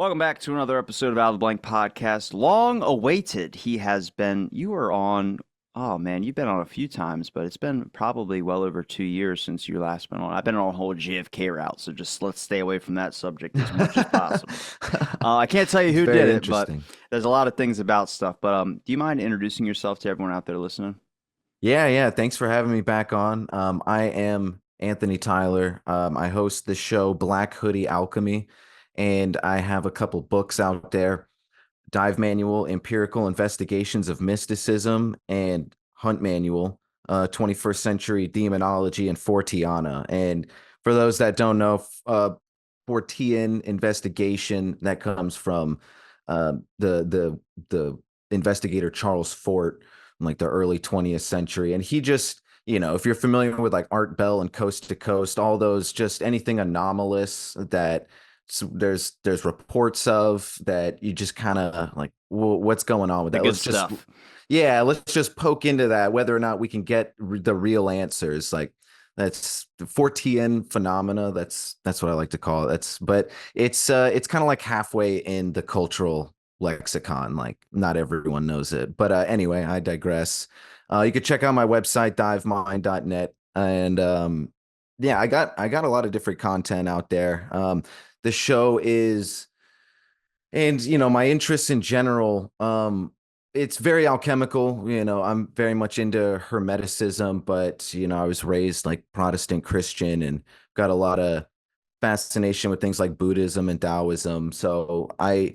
Welcome back to another episode of Out of the Blank Podcast. Long awaited. You were on, oh man, you've been on a few times, but it's been probably well over 2 years since you last been on. I've been on a whole JFK route, so just let's stay away from that subject as much as possible. I can't tell you It's who did very it, but interesting. there's a lot of things about stuff. But do you mind introducing yourself to everyone out there listening? Yeah. Thanks for having me back on. I am Anthony Tyler. I host the show Black Hoodie Alchemy, and I have a couple books out there: Dive Manual, Empirical Investigations of Mysticism, and Hunt Manual, 21st Century Demonology and Forteana. And for those that don't know, Fortean investigation that comes from the investigator Charles Fort in like the early 20th century. And he just, if you're familiar with like Art Bell and Coast to Coast, all those, just anything anomalous that there's reports of, that you just kind of like, what's going on with The that? good stuff. Let's just poke into that, whether or not we can get the real answers. Like, that's the Fortean phenomena. That's what I like to call it. But it's kind of like halfway in the cultural lexicon. Like, not everyone knows it. But anyway, I digress. You could check out my website, divemind.net. And yeah, I got a lot of different content out there. The show is, and my interests in general, it's very alchemical. I'm very much into hermeticism, but I was raised like Protestant Christian and got a lot of fascination with things like Buddhism and Taoism. So I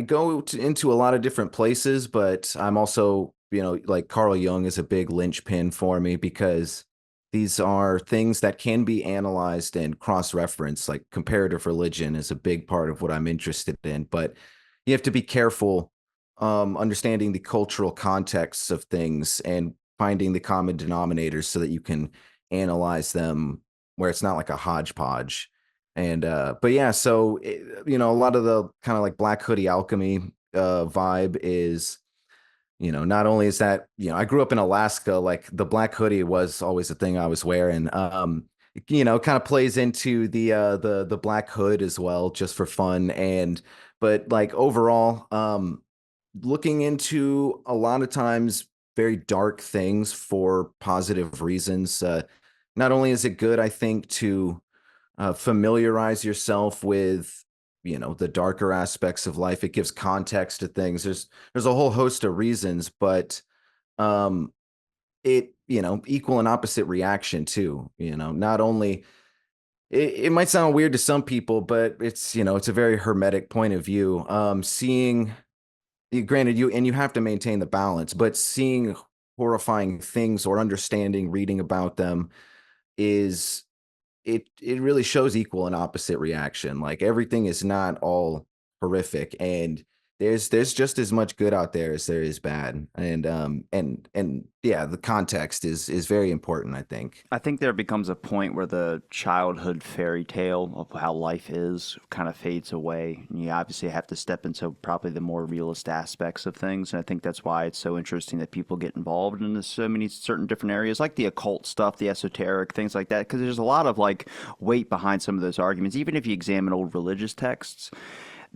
go into a lot of different places, but I'm also, like Carl Jung is a big linchpin for me, because these are things that can be analyzed and cross-referenced. Like, comparative religion is a big part of what I'm interested in, but you have to be careful, understanding the cultural contexts of things and finding the common denominators so that you can analyze them where it's not like a hodgepodge. And but yeah, so a lot of the kind of like Black Hoodie Alchemy vibe is, not only is that, I grew up in Alaska, like the Black Hoodie was always the thing I was wearing. Kind of plays into the Black Hood as well, just for fun. And but like overall, looking into a lot of times very dark things for positive reasons. Not only is it good, I think, to familiarize yourself with, the darker aspects of life. It gives context to things. There's a whole host of reasons, but um it, equal and opposite reaction too. Not only, it might sound weird to some people, but it's a very hermetic point of view. Seeing, granted, you have to maintain the balance, but seeing horrifying things or understanding, reading about them, is, it really shows equal and opposite reaction. Like, everything is not all horrific, and there's just as much good out there as there is bad. And yeah, the context is very important, I think. I think there becomes a point where the childhood fairy tale of how life is kind of fades away. And you obviously have to step into probably the more realist aspects of things. And I think that's why it's so interesting that people get involved in so many certain different areas, like the occult stuff, the esoteric, things like that. Because there's a lot of like weight behind some of those arguments. Even if you examine old religious texts,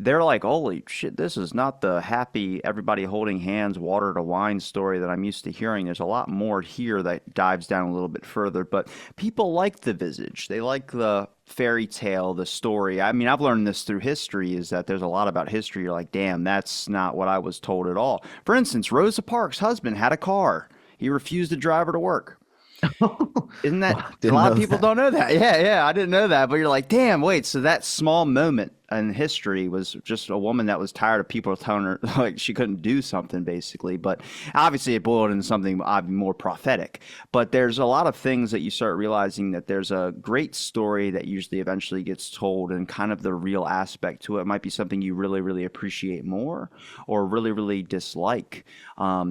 they're like, holy shit, this is not the happy, everybody holding hands, water to wine story that I'm used to hearing. There's a lot more here that dives down a little bit further. But people like the visage, they like the fairy tale, the story. I mean, I've learned this through history, is that there's a lot about history. You're like, damn, that's not what I was told at all. For instance, Rosa Parks' husband had a car, he refused to drive her to work. Isn't that, Wow, a didn't lot of know people that. don't know that? Yeah, I didn't know that. But you're like, damn, wait. So that small moment in history was just a woman that was tired of people telling her like she couldn't do something, basically. But obviously, it boiled into something more prophetic. But there's a lot of things that you start realizing that there's a great story that usually eventually gets told, and kind of the real aspect to it might be something you really, really appreciate more, or really, really dislike,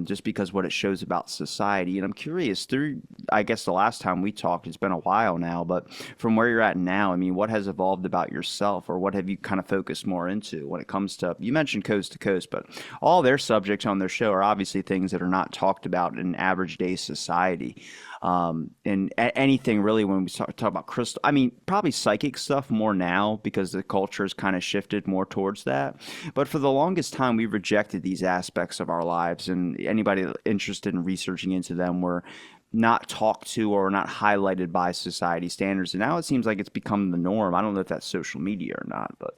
just because what it shows about society. And I'm curious, through, I guess the last time we talked, it's been a while now, but from where you're at now, I mean, what has evolved about yourself, or what have you kind of focus more into when it comes to, you mentioned Coast to Coast, but all their subjects on their show are obviously things that are not talked about in average day society. And anything really when we talk about crystal, I mean, probably psychic stuff more now because the culture has kind of shifted more towards that. But for the longest time, we rejected these aspects of our lives, and anybody interested in researching into them were not talked to or not highlighted by society standards. And now it seems like it's become the norm. I don't know if that's social media or not, but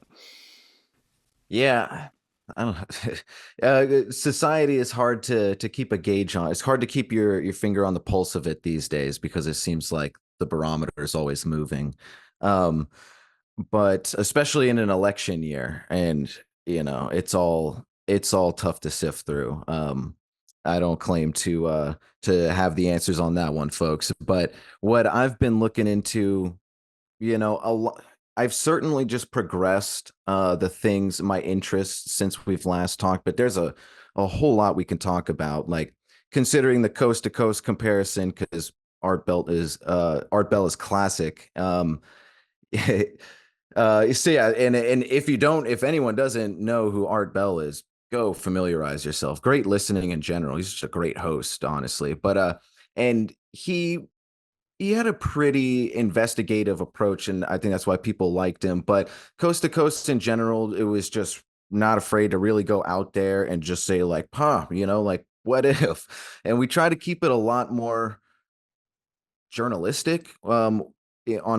Yeah. I don't society is hard to keep a gauge on. It's hard to keep your finger on the pulse of it these days because it seems like the barometer is always moving. Um, but especially in an election year, and it's all tough to sift through. I don't claim to have the answers on that one, folks. But what I've been looking into, a lot. I've certainly just progressed the things, my interests since we've last talked, but there's a whole lot we can talk about, like considering the coast to coast comparison, because Art Bell is classic. So yeah, and if anyone doesn't know who Art Bell is, go familiarize yourself. Great listening in general. He's just a great host, honestly. And he had a pretty investigative approach, and I think that's why people liked him. But Coast to Coast in general, it was just not afraid to really go out there and just say like, "Huh, like what if?" And we try to keep it a lot more journalistic. On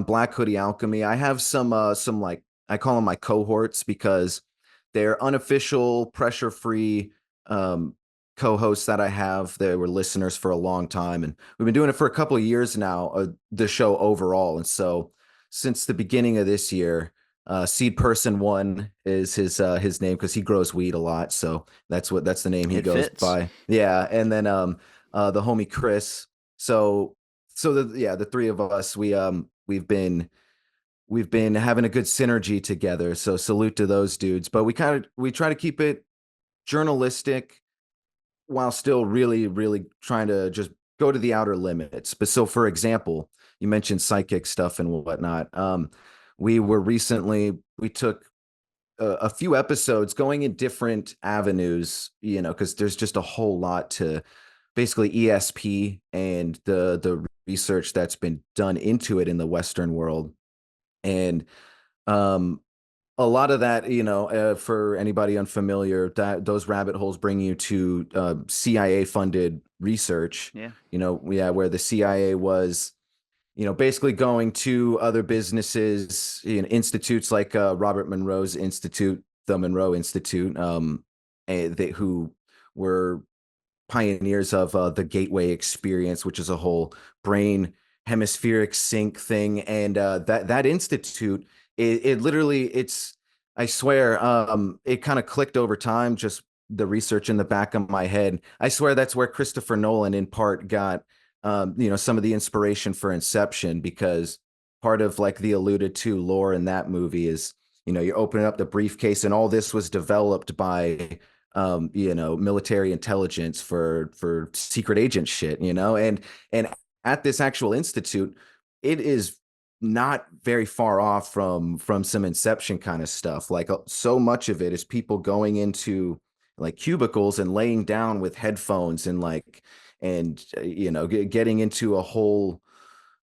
Black Hoodie Alchemy, I have some like I call them my cohorts because they're unofficial, pressure free co-hosts that I have. They were listeners for a long time, and we've been doing it for a couple of years now. The show overall, and so since the beginning of this year. Seed Person One is his name because he grows weed a lot, so that's the name he it goes fits. by. Yeah, and then the homie Chris. So the three of us, we've been having a good synergy together. So salute to those dudes. But we try to keep it journalistic while still really, really trying to just go to the outer limits. But so, for example, you mentioned psychic stuff and whatnot. We took a few episodes going in different avenues, because there's just a whole lot to basically ESP and the research that's been done into it in the Western world. And um, a lot of that, for anybody unfamiliar, that those rabbit holes bring you to CIA funded research. Yeah. Yeah, where the CIA was, basically going to other businesses, institutes like Robert Monroe's Institute, the Monroe Institute, who were pioneers of the gateway experience, which is a whole brain hemispheric sync thing. And that institute, it literally, I swear, it kind of clicked over time, just the research in the back of my head. I swear that's where Christopher Nolan in part got some of the inspiration for Inception, because part of like the alluded to lore in that movie is, you're opening up the briefcase and all this was developed by military intelligence for secret agent shit, and at this actual institute, it is not very far off from some Inception kind of stuff. Like so much of it is people going into like cubicles and laying down with headphones and getting into a whole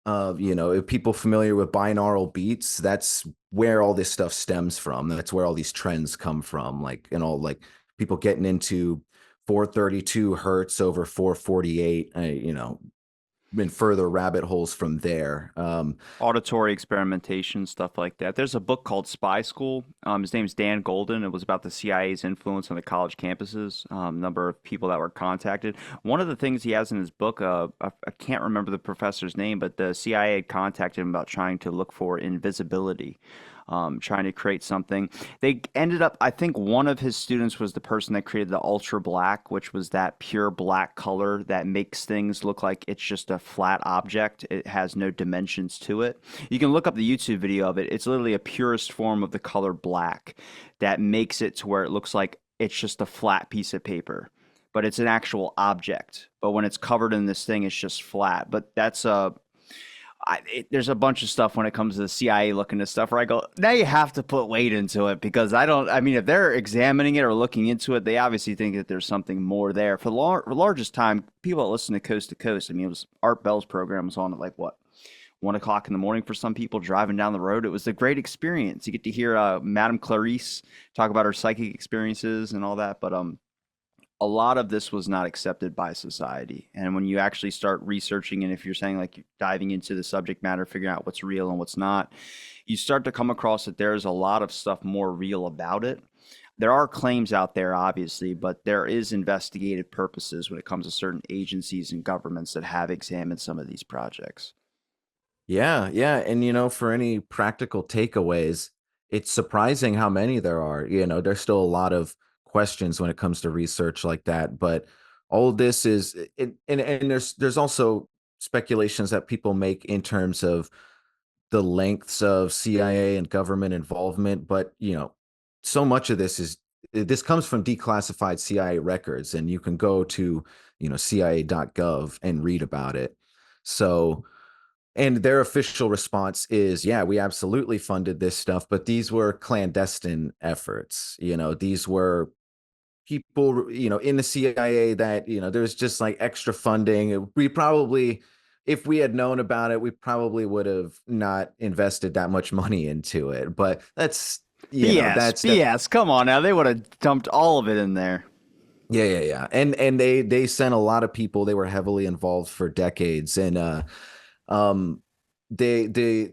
if people familiar with binaural beats, that's where all this stuff stems from. That's where all these trends come from. Like, people getting into 432 hertz over 448, and further rabbit holes from there. Auditory experimentation, stuff like that. There's a book called Spy School. His name's Dan Golden. It was about the CIA's influence on the college campuses, number of people that were contacted. One of the things he has in his book, I can't remember the professor's name, but the CIA had contacted him about trying to look for invisibility, trying to create something. They ended up, I think one of his students was the person that created the ultra black, which was that pure black color that makes things look like it's just a flat object. It has no dimensions to it. You can look up the YouTube video of it. It's literally a purest form of the color black that makes it to where it looks like it's just a flat piece of paper. But it's an actual object. But when it's covered in this thing, it's just flat. But that's there's a bunch of stuff when it comes to the CIA looking at stuff where I go, now you have to put weight into it because I don't. I mean, if they're examining it or looking into it, they obviously think that there's something more there. For the largest time, people that listen to Coast, I mean, it was Art Bell's program was on at like what 1 o'clock in the morning for some people driving down the road. It was a great experience. You get to hear Madame Clarice talk about her psychic experiences and all that, but a lot of this was not accepted by society. And when you actually start researching, and if you're saying like you're diving into the subject matter, figuring out what's real and what's not, you start to come across that there's a lot of stuff more real about it. There are claims out there, obviously, but there is investigative purposes when it comes to certain agencies and governments that have examined some of these projects. Yeah, yeah. And for any practical takeaways, it's surprising how many there are. There's still a lot of questions when it comes to research like that, but all of this is and there's also speculations that people make in terms of the lengths of CIA and government involvement, but so much of this comes from declassified CIA records, and you can go to CIA.gov and read about it. So, and their official response is, yeah, we absolutely funded this stuff, but these were clandestine efforts. These were people, in the CIA that, there's just like extra funding. We probably, if we had known about it, we probably would have not invested that much money into it. But that's, BS, that's that. BS. Come on now, they would have dumped all of it in there. Yeah, yeah, yeah. And they sent a lot of people. They were heavily involved for decades. And um they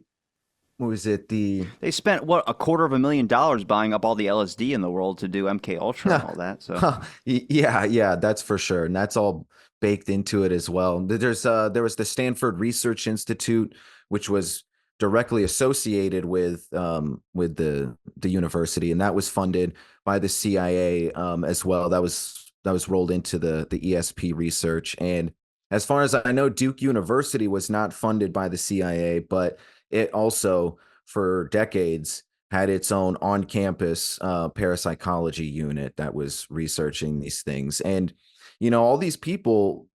what was it? The They spent what $250,000 buying up all the LSD in the world to do MK Ultra and all that. So Yeah, yeah, that's for sure. And that's all baked into it as well. There was the Stanford Research Institute, which was directly associated with the university, and that was funded by the CIA as well. That was rolled into the ESP research. And as far as I know, Duke University was not funded by the CIA, but it also for decades had its own on-campus parapsychology unit that was researching these things. And all these people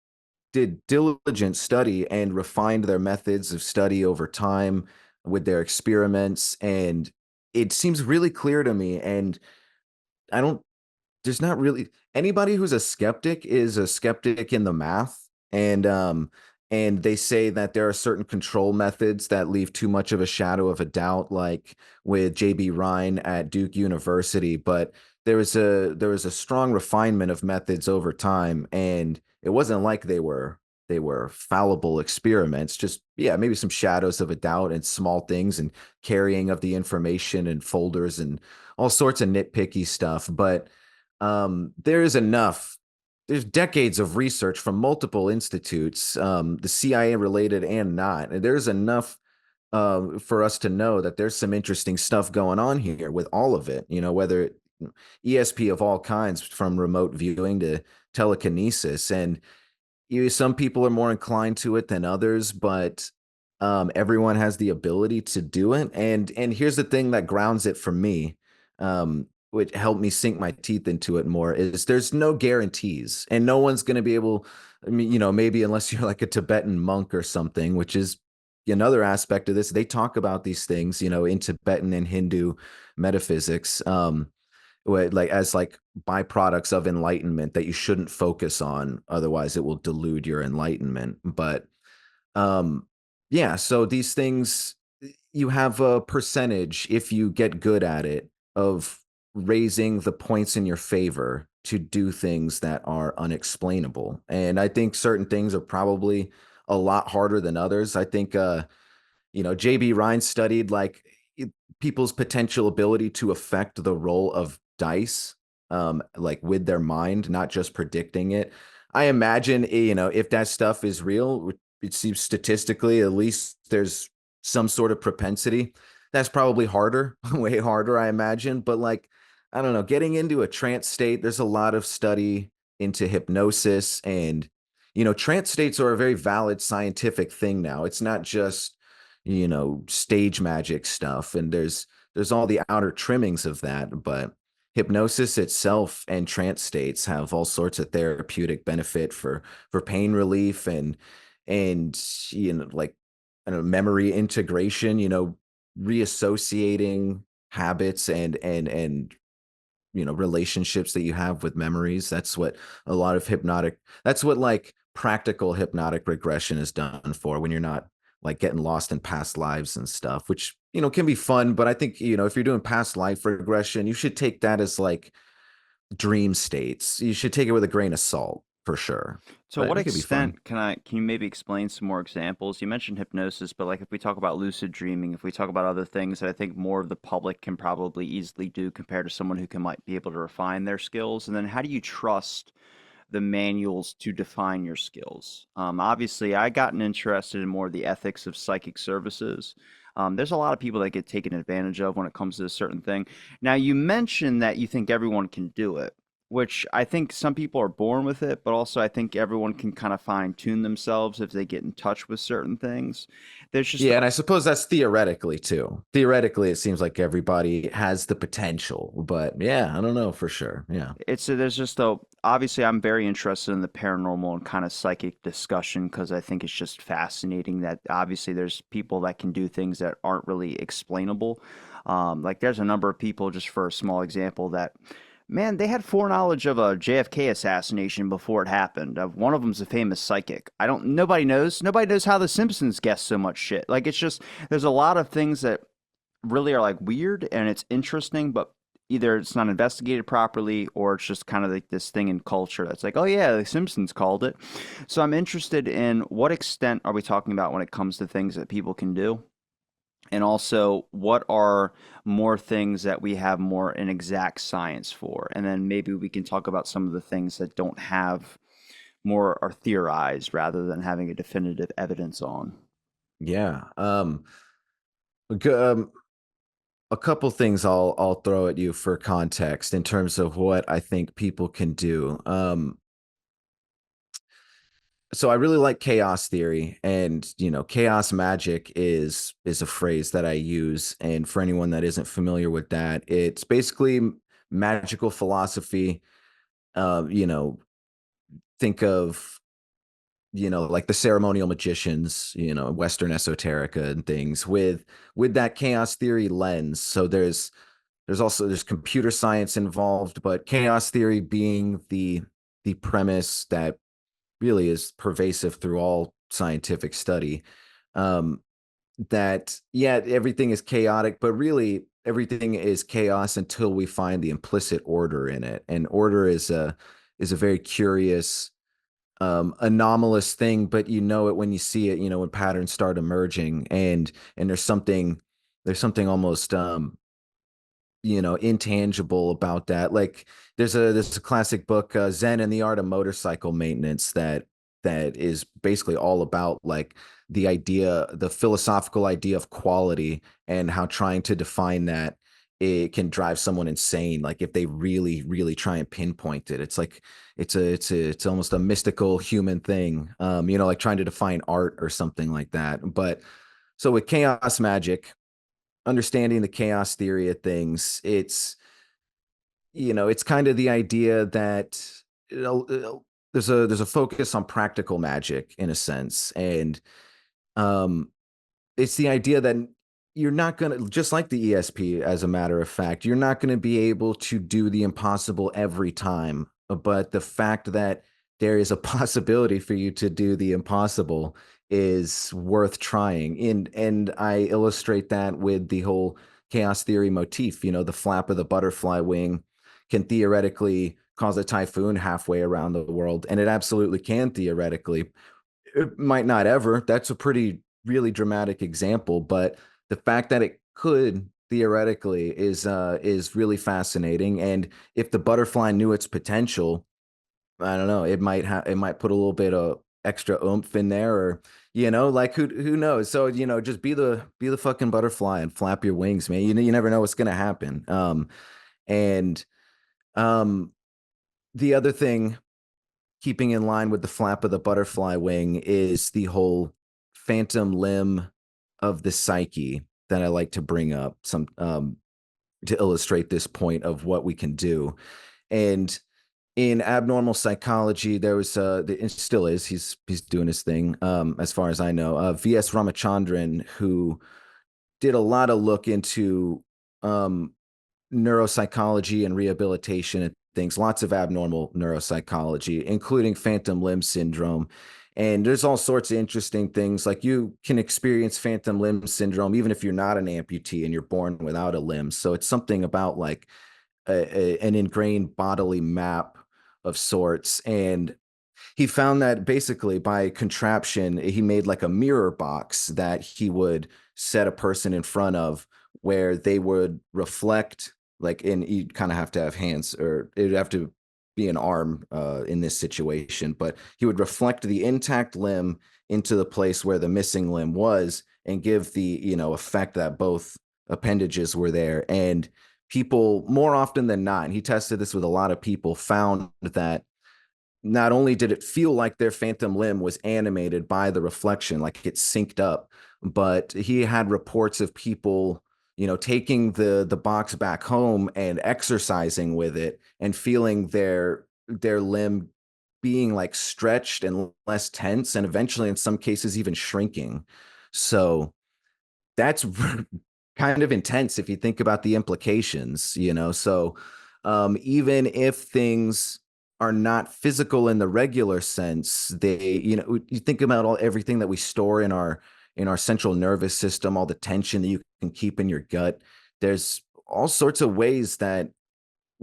did diligent study and refined their methods of study over time with their experiments. And it seems really clear to me. And I don't there's not really anybody who's a skeptic is a skeptic in the math, and they say that there are certain control methods that leave too much of a shadow of a doubt, like with JB Rhine at Duke University. But there was a strong refinement of methods over time, and it wasn't like they were fallible experiments. Just, yeah, maybe some shadows of a doubt and small things and carrying of the information and folders and all sorts of nitpicky stuff. But there is enough. There's decades of research from multiple institutes, the CIA related and not. And there's enough for us to know that there's some interesting stuff going on here with all of it. Whether ESP of all kinds, from remote viewing to telekinesis, and some people are more inclined to it than others, but everyone has the ability to do it. And here's the thing that grounds it for me, which helped me sink my teeth into it more, is there's no guarantees, and no one's going to be able. I mean, maybe unless you're like a Tibetan monk or something, which is another aspect of this. They talk about these things, in Tibetan and Hindu metaphysics. Like as like byproducts of enlightenment that you shouldn't focus on, otherwise it will delude your enlightenment. But um yeah, so these things, you have a percentage, if you get good at it, of raising the points in your favor to do things that are unexplainable. And I think certain things are probably a lot harder than others. I think JB Rhine studied like people's potential ability to affect the roll of dice, like with their mind, not just predicting it. I imagine, if that stuff is real, it seems statistically, at least there's some sort of propensity. That's probably harder, way harder, I imagine. But like, I don't know, getting into a trance state, there's a lot of study into hypnosis, and trance states are a very valid scientific thing now. It's not just stage magic stuff, and there's all the outer trimmings of that, but hypnosis itself and trance states have all sorts of therapeutic benefit for pain relief, and like I don't know, memory integration, reassociating habits and relationships that you have with memories. That's what a lot of hypnotic, that's what like practical hypnotic regression is done for, when you're not like getting lost in past lives and stuff, which can be fun. But I think if you're doing past life regression, you should take that as like dream states. You should take it with a grain of salt for sure, To but what it could be fun. extent can you maybe explain some more examples? You mentioned hypnosis, but like if we talk about lucid dreaming, if we talk about other things that I think more of the public can probably easily do compared to someone who can might be able to refine their skills, and then how do you trust the manuals to define your skills? Obviously, I gotten interested in more of the ethics of psychic services. There's a lot of people that get taken advantage of when it comes to a certain thing. Now, you mentioned that you think everyone can do it, which I think some people are born with it, but also I think everyone can kind of fine tune themselves if they get in touch with certain things. There's just Yeah, and I suppose that's theoretically too. Theoretically, it seems like everybody has the potential, but yeah, I don't know for sure. Yeah. there's just a obviously I'm very interested in the paranormal and kind of psychic discussion because I think it's just fascinating that obviously there's people that can do things that aren't really explainable. Like there's a number of people, just for a small example, that man, they had foreknowledge of a JFK assassination before it happened. One of them's a famous psychic. I don't. Nobody knows how the Simpsons guessed so much shit. Like it's just there's a lot of things that really are like weird and it's interesting, but either it's not investigated properly or it's just kind of like this thing in culture that's like, oh yeah, the Simpsons called it. So I'm interested in what extent are we talking about when it comes to things that people can do? And also, what are more things that we have more an exact science for? And then maybe we can talk about some of the things that don't have more are theorized rather than having a definitive evidence on. Yeah. G- um, a couple things I'll throw at you for context in terms of what I think people can do. So I really like chaos theory, and chaos magic is a phrase that I use. And for anyone that isn't familiar with that, it's basically magical philosophy. You know, think of like the ceremonial magicians, Western esoterica and things with that chaos theory lens. So there's computer science involved, but chaos theory being the premise that really is pervasive through all scientific study. Um, that yeah, everything is chaotic, but really everything is chaos until we find the implicit order in it. And order is a very curious anomalous thing, but you know it when you see it, when patterns start emerging, and there's something almost intangible about that. Like there's a classic book, Zen and the Art of Motorcycle Maintenance, that is basically all about like the philosophical idea of quality, and how trying to define that it can drive someone insane. Like if they really, really try and pinpoint it, it's like it's almost a mystical human thing. Like trying to define art or something like that. But so with chaos magic, understanding the chaos theory of things, it's kind of the idea that there's a focus on practical magic in a sense. And um it's the idea that you're not going to, just like the ESP, as a matter of fact, you're not going to be able to do the impossible every time. But the fact that there is a possibility for you to do the impossible is worth trying. And I illustrate that with the whole chaos theory motif. The flap of the butterfly wing can theoretically cause a typhoon halfway around the world. And it absolutely can theoretically. It might not ever. That's a pretty really dramatic example, but the fact that it could theoretically is really fascinating. And if the butterfly knew its potential, I don't know, it might put a little bit of extra oomph in there, or like who knows. So just be the fucking butterfly and flap your wings, man. You never know what's gonna happen. And um the other thing, keeping in line with the flap of the butterfly wing, is the whole phantom limb of the psyche that I like to bring up some to illustrate this point of what we can do. And in abnormal psychology, there was it still is, he's doing his thing, as far as I know, VS Ramachandran, who did a lot of look into um neuropsychology and rehabilitation and things, lots of abnormal neuropsychology, including phantom limb syndrome. And there's all sorts of interesting things. Like, you can experience phantom limb syndrome even if you're not an amputee and you're born without a limb. So it's something about like an ingrained bodily map of sorts. And he found that basically by contraption, he made like a mirror box that he would set a person in front of, where they would reflect, like, and you kind of have to have hands, or it would have to be an arm in this situation, but he would reflect the intact limb into the place where the missing limb was, and give the, effect that both appendages were there. And people, more often than not, and he tested this with a lot of people, found that not only did it feel like their phantom limb was animated by the reflection, like it synced up, but he had reports of people, taking the box back home and exercising with it, and feeling their limb being like stretched and less tense, and eventually in some cases even shrinking. So that's kind of intense if you think about the implications. So even if things are not physical in the regular sense, you think about everything that we store in our central nervous system, all the tension that you can keep in your gut. There's all sorts of ways that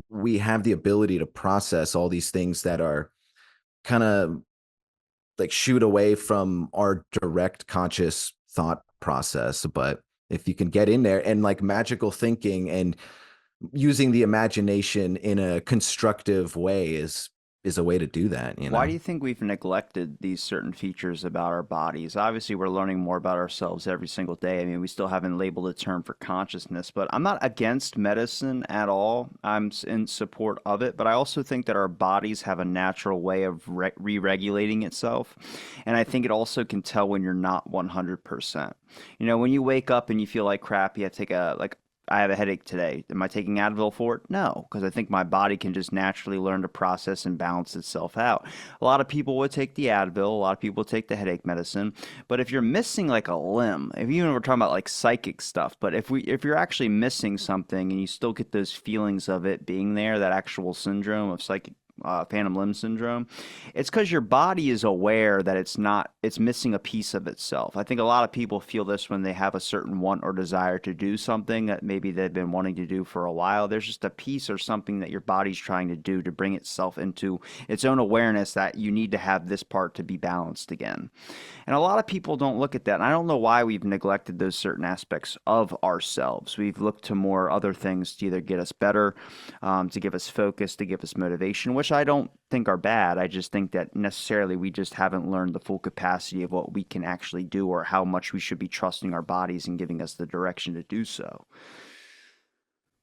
we have the ability to process all these things that are kind of like shoot away from our direct conscious thought process. But if you can get in there, and like magical thinking and using the imagination in a constructive way is a way to do that, Why do you think we've neglected these certain features about our bodies? Obviously, we're learning more about ourselves every single day. I mean, we still haven't labeled a term for consciousness, but I'm not against medicine at all. I'm in support of it, but I also think that our bodies have a natural way of re-regulating itself. And I think it also can tell when you're not 100%. You know, when you wake up and you feel like crap, you have to take a, like, I have a headache today. Am I taking Advil for it? No, because I think my body can just naturally learn to process and balance itself out. A lot of people would take the Advil, a lot of people would take the headache medicine, but if you're missing like a limb, if even we're talking about like psychic stuff, but if you're actually missing something and you still get those feelings of it being there, that actual syndrome of psychic phantom limb syndrome, it's because your body is aware that it's missing a piece of itself. I think a lot of people feel this when they have a certain want or desire to do something that maybe they've been wanting to do for a while. There's just a piece or something that your body's trying to do to bring itself into its own awareness that you need to have this part to be balanced again. And a lot of people don't look at that. And I don't know why we've neglected those certain aspects of ourselves. We've looked to more other things to either get us better, to give us focus, to give us motivation, which I don't think are bad. I just think that necessarily we just haven't learned the full capacity of what we can actually do, or how much we should be trusting our bodies and giving us the direction to do so.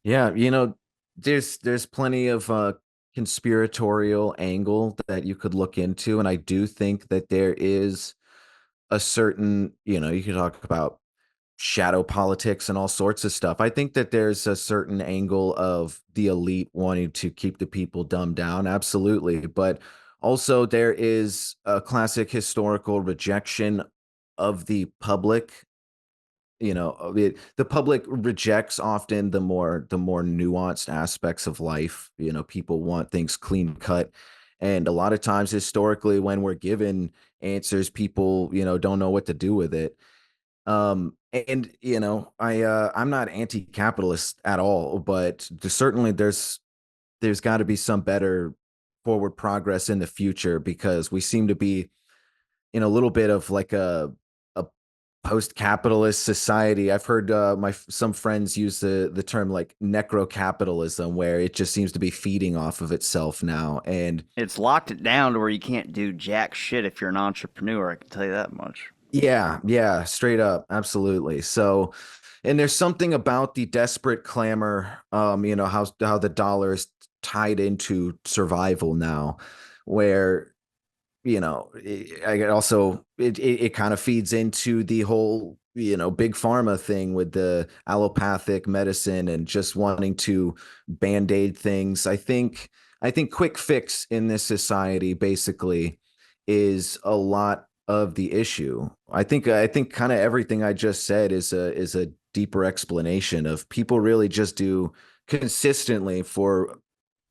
Yeah, there's plenty of conspiratorial angle that you could look into, and I do think that there is a certain, you can talk about shadow politics and all sorts of stuff. I think that there's a certain angle of the elite wanting to keep the people dumbed down, absolutely, but also there is a classic historical rejection of the public. The public rejects often the more nuanced aspects of life. People want things clean cut, and a lot of times historically, when we're given answers, people don't know what to do with it. And I'm not anti-capitalist at all, but certainly there's got to be some better forward progress in the future, because we seem to be in a little bit of like a post-capitalist society. I've heard my some friends use the term like necro-capitalism, where it just seems to be feeding off of itself now. And It's locked it down to where you can't do jack shit if you're an entrepreneur. I can tell you that much. yeah, yeah, straight up, absolutely. So, and there's something about the desperate clamor, how the dollar is tied into survival now, where I also it kind of feeds into the whole big pharma thing with the allopathic medicine and just wanting to band-aid things. I think I think quick fix in this society basically is a lot of the issue. I think kind of everything I just said is a deeper explanation of people really just do consistently for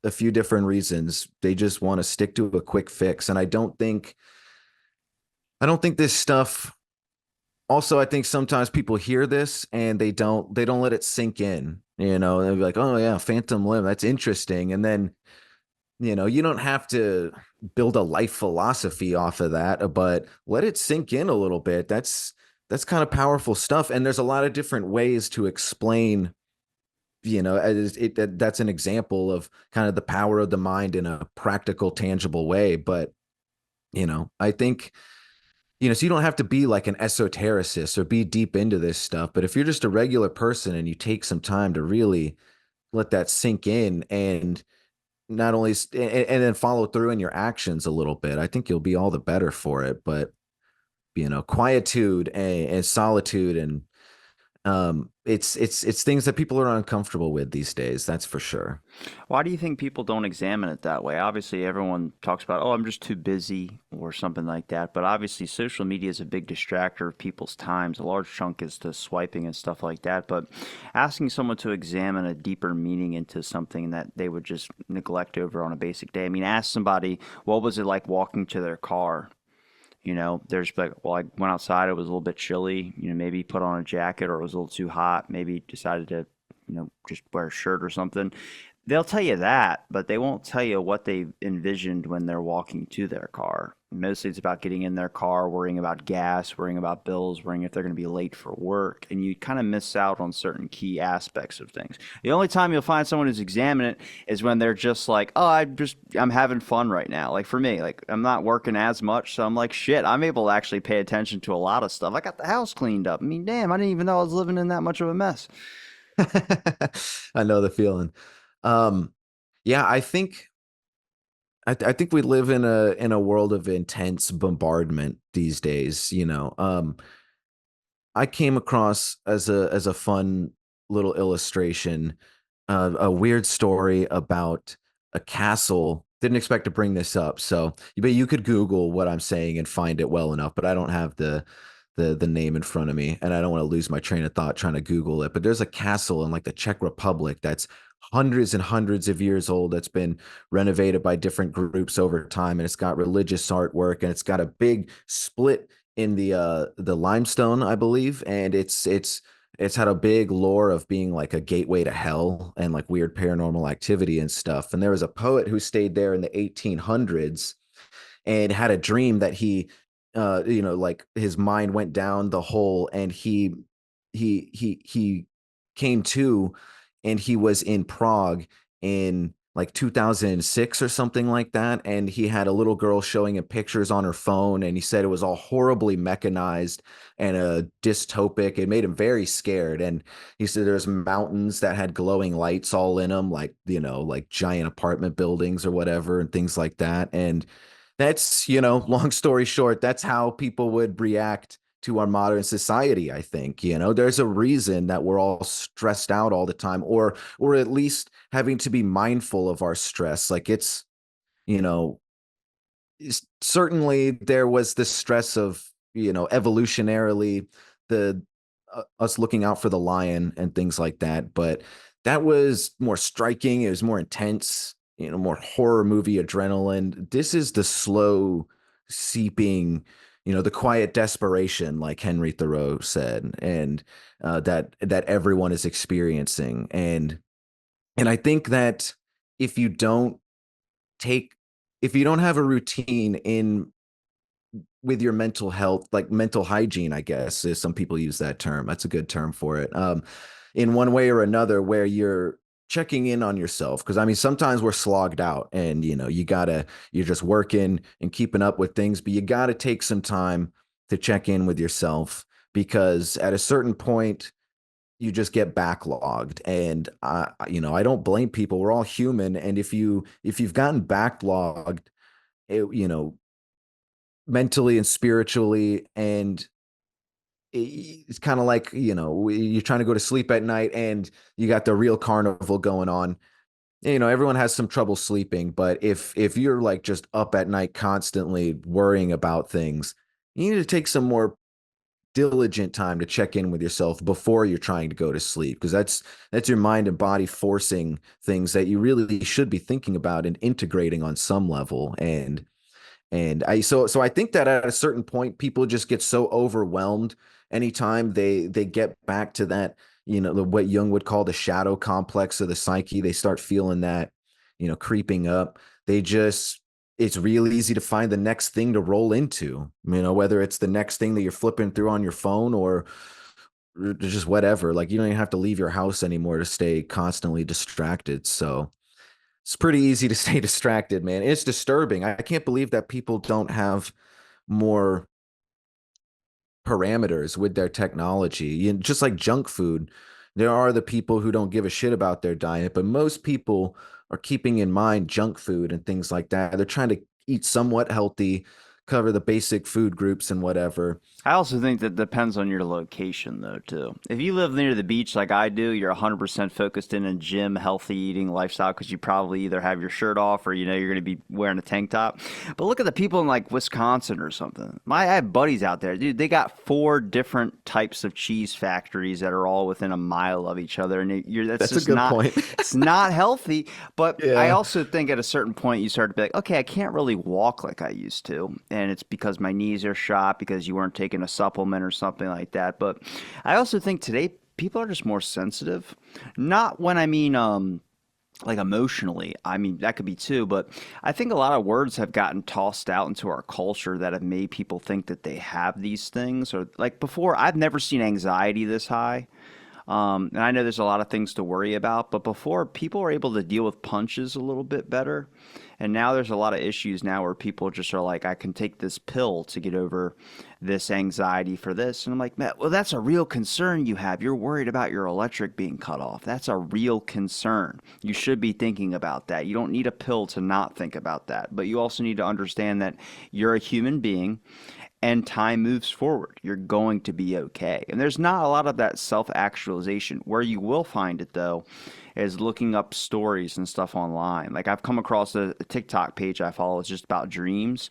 a few different reasons. They just want to stick to a quick fix. And I don't think this stuff also I think sometimes people hear this and they don't let it sink in. You know, they'll be like, oh yeah, phantom limb, that's interesting. And then, you know, you don't have to build a life philosophy off of that, but let it sink in a little bit. That's kind of powerful stuff. And there's a lot of different ways to explain, you know, that's an example of kind of the power of the mind in a practical, tangible way. But, you know, I think, you know, so you don't have to be like an esotericist or be deep into this stuff. But if you're just a regular person and you take some time to really let that sink in and not only and then follow through in your actions a little bit, I think you'll be all the better for it. But, you know, quietude and solitude and it's things that people are uncomfortable with these days. That's for sure. Why do you think people don't examine it that way? Obviously, everyone talks about, oh, I'm just too busy or something like that. But obviously, social media is a big distractor of people's times. A large chunk is to swiping and stuff like that. But asking someone to examine a deeper meaning into something that they would just neglect over on a basic day. I mean, ask somebody, what was it like walking to their car? You know, there's like, well, I went outside, it was a little bit chilly, you know, maybe put on a jacket or it was a little too hot, maybe decided to, you know, just wear a shirt or something. They'll tell you that, but they won't tell you what they envisioned when they're walking to their car. Mostly it's about getting in their car, worrying about gas, worrying about bills, worrying if they're going to be late for work. And you kind of miss out on certain key aspects of things. The only time you'll find someone who's examining it is when they're just like, oh, I'm having fun right now. Like for me, like I'm not working as much. So I'm like, shit, I'm able to actually pay attention to a lot of stuff. I got the house cleaned up. I mean, damn, I didn't even know I was living in that much of a mess. I know the feeling. Um, yeah, I think we live in a world of intense bombardment these days. You know, I came across as a fun little illustration, a weird story about a castle. Didn't expect to bring this up, so but you could Google what I'm saying and find it well enough. But I don't have the name in front of me, and I don't want to lose my train of thought trying to Google it. But there's a castle in like the Czech Republic that's hundreds and hundreds of years old that's been renovated by different groups over time, and it's got religious artwork, and it's got a big split in the limestone, I believe, and it's had a big lore of being like a gateway to hell and like weird paranormal activity and stuff. And there was a poet who stayed there in the 1800s and had a dream that he you know, like his mind went down the hole and he came to and he was in Prague in like 2006 or something like that, and he had a little girl showing him pictures on her phone, and he said it was all horribly mechanized and dystopic. It made him very scared. And he said there's mountains that had glowing lights all in them, like, you know, like giant apartment buildings or whatever and things like that. And that's, you know, long story short, that's how people would react to our modern society. I think, you know, there's a reason that we're all stressed out all the time, or at least having to be mindful of our stress. Like it's, you know, certainly there was this stress of, you know, evolutionarily the us looking out for the lion and things like that, but that was more striking, it was more intense, you know, more horror movie adrenaline. This is the slow seeping, you know, the quiet desperation, like Henry Thoreau said, and that everyone is experiencing. And I think that if you don't take if you don't have a routine in with your mental health, like mental hygiene, I guess, is some people use that term. That's a good term for it. In one way or another, where you're checking in on yourself. Cause I mean, sometimes we're slogged out and, you know, you're just working and keeping up with things, but you gotta take some time to check in with yourself because at a certain point, you just get backlogged. And you know, I don't blame people. We're all human. And if you've gotten backlogged, you know, mentally and spiritually, and it's kind of like, you know, you're trying to go to sleep at night and you got the real carnival going on. everyone has some trouble sleeping, but if you're like just up at night constantly worrying about things, you need to take some more diligent time to check in with yourself before you're trying to go to sleep, because that's your mind and body forcing things that you really should be thinking about and integrating on some level. And I think that at a certain point people just get so overwhelmed anytime they get back to that, what Jung would call the shadow complex of the psyche. They start feeling that, creeping up. They just It's really easy to find the next thing to roll into, whether it's the next thing that you're flipping through on your phone, or just whatever. Like, you don't even have to leave your house anymore to stay constantly distracted. So it's pretty easy to stay distracted, man. It's disturbing. I can't believe that people don't have more parameters with their technology. Just like junk food, there are the people who don't give a shit about their diet, but most people are keeping in mind junk food and things like that. They're trying to eat somewhat healthy, cover the basic food groups and whatever. I also think that depends on your location, though, too. If you live near the beach like I do, you're 100% focused in a gym, healthy eating lifestyle because you probably either have your shirt off or you're going to be wearing a tank top. But look at the people in like Wisconsin or something. I have buddies out there, dude. They got 4 different types of cheese factories that are all within a mile of each other, and that's That's a just good not. point. It's not healthy. But I Yeah. also think at a certain point you start to be like, okay, I can't really walk like I used to, and it's because my knees are shot because you weren't taking a supplement or something like that. But I also think today people are just more sensitive. Not when I mean like emotionally. I mean that could be too, but I think a lot of words have gotten tossed out into our culture that have made people think that they have these things. Or like before, I've never seen anxiety this high. And I know there's a lot of things to worry about, but before people were able to deal with punches a little bit better. And now there's a lot of issues now where people just are like, I can take this pill to get over this anxiety for this. And I'm like, Matt, well, that's a real concern you have. You're worried about your electric being cut off. That's a real concern. You should be thinking about that. You don't need a pill to not think about that. But you also need to understand that you're a human being and time moves forward. You're going to be okay. And there's not a lot of that self actualization. Where you will find it, though, is looking up stories and stuff online. Like I've come across a TikTok page I follow. It's just about dreams,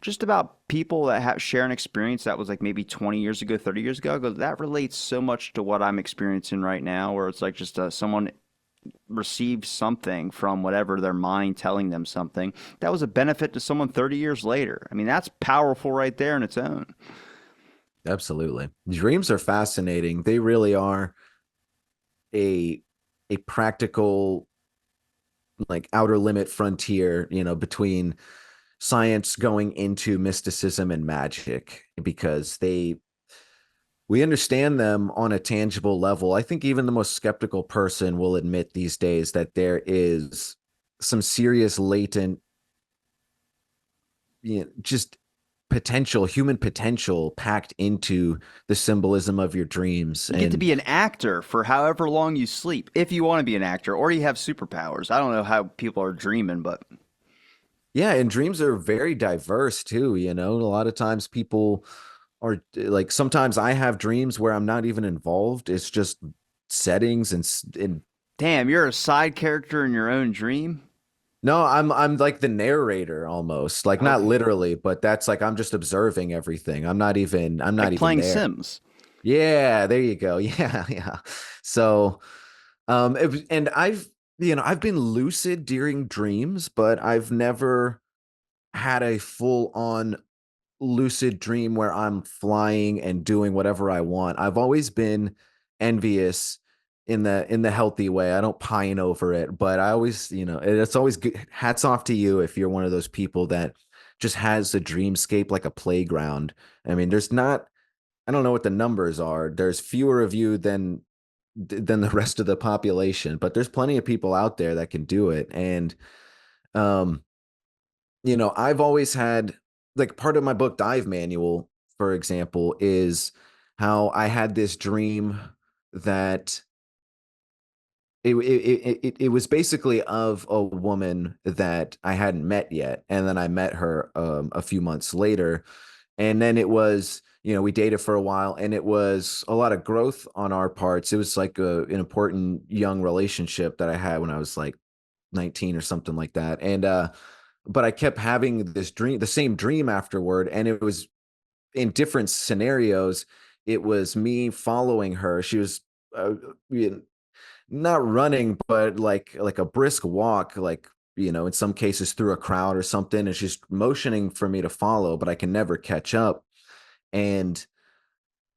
just about people that share an experience that was like maybe 20 years ago, 30 years ago. I go, that relates so much to what I'm experiencing right now, where it's like just someone received something from whatever their mind telling them something that was a benefit to someone 30 years later. I mean, that's powerful right there in its own. Absolutely. Dreams are fascinating. They really are a a practical, like, outer limit frontier, between science going into mysticism and magic, because we understand them on a tangible level. I think even the most skeptical person will admit these days that there is some serious latent, just human potential packed into the symbolism of your dreams. You get to And be an actor for however long you sleep, if you want to be an actor, or you have superpowers. I don't know how people are dreaming, but yeah, and dreams are very diverse too. A lot of times people are like, sometimes I have dreams where I'm not even involved. It's just settings and damn, you're a side character in your own dream. no, I'm like the narrator almost, like not Okay. literally, but that's like I'm just observing everything. I'm not Like even playing there. Sims. Yeah, there you go. Yeah, yeah. So, and I've been lucid during dreams, but I've never had a full on lucid dream where I'm flying and doing whatever I want. I've always been envious in the healthy way. I don't pine over it, but I always, it's always good. Hats off to you if you're one of those people that just has the dreamscape like a playground. I mean, I don't know what the numbers are. There's fewer of you than the rest of the population, but there's plenty of people out there that can do it. And um I've always had, like, part of my book Dive Manual, for example, is how I had this dream that it was basically of a woman that I hadn't met yet, and then I met her a few months later, and then it was, we dated for a while, and it was a lot of growth on our parts. It was like an important young relationship that I had when I was like 19 or something like that. And but I kept having this dream, the same dream afterward, and it was in different scenarios. It was me following her. She was uh, not running, but like a brisk walk, like, in some cases through a crowd or something, and she's motioning for me to follow, but I can never catch up. And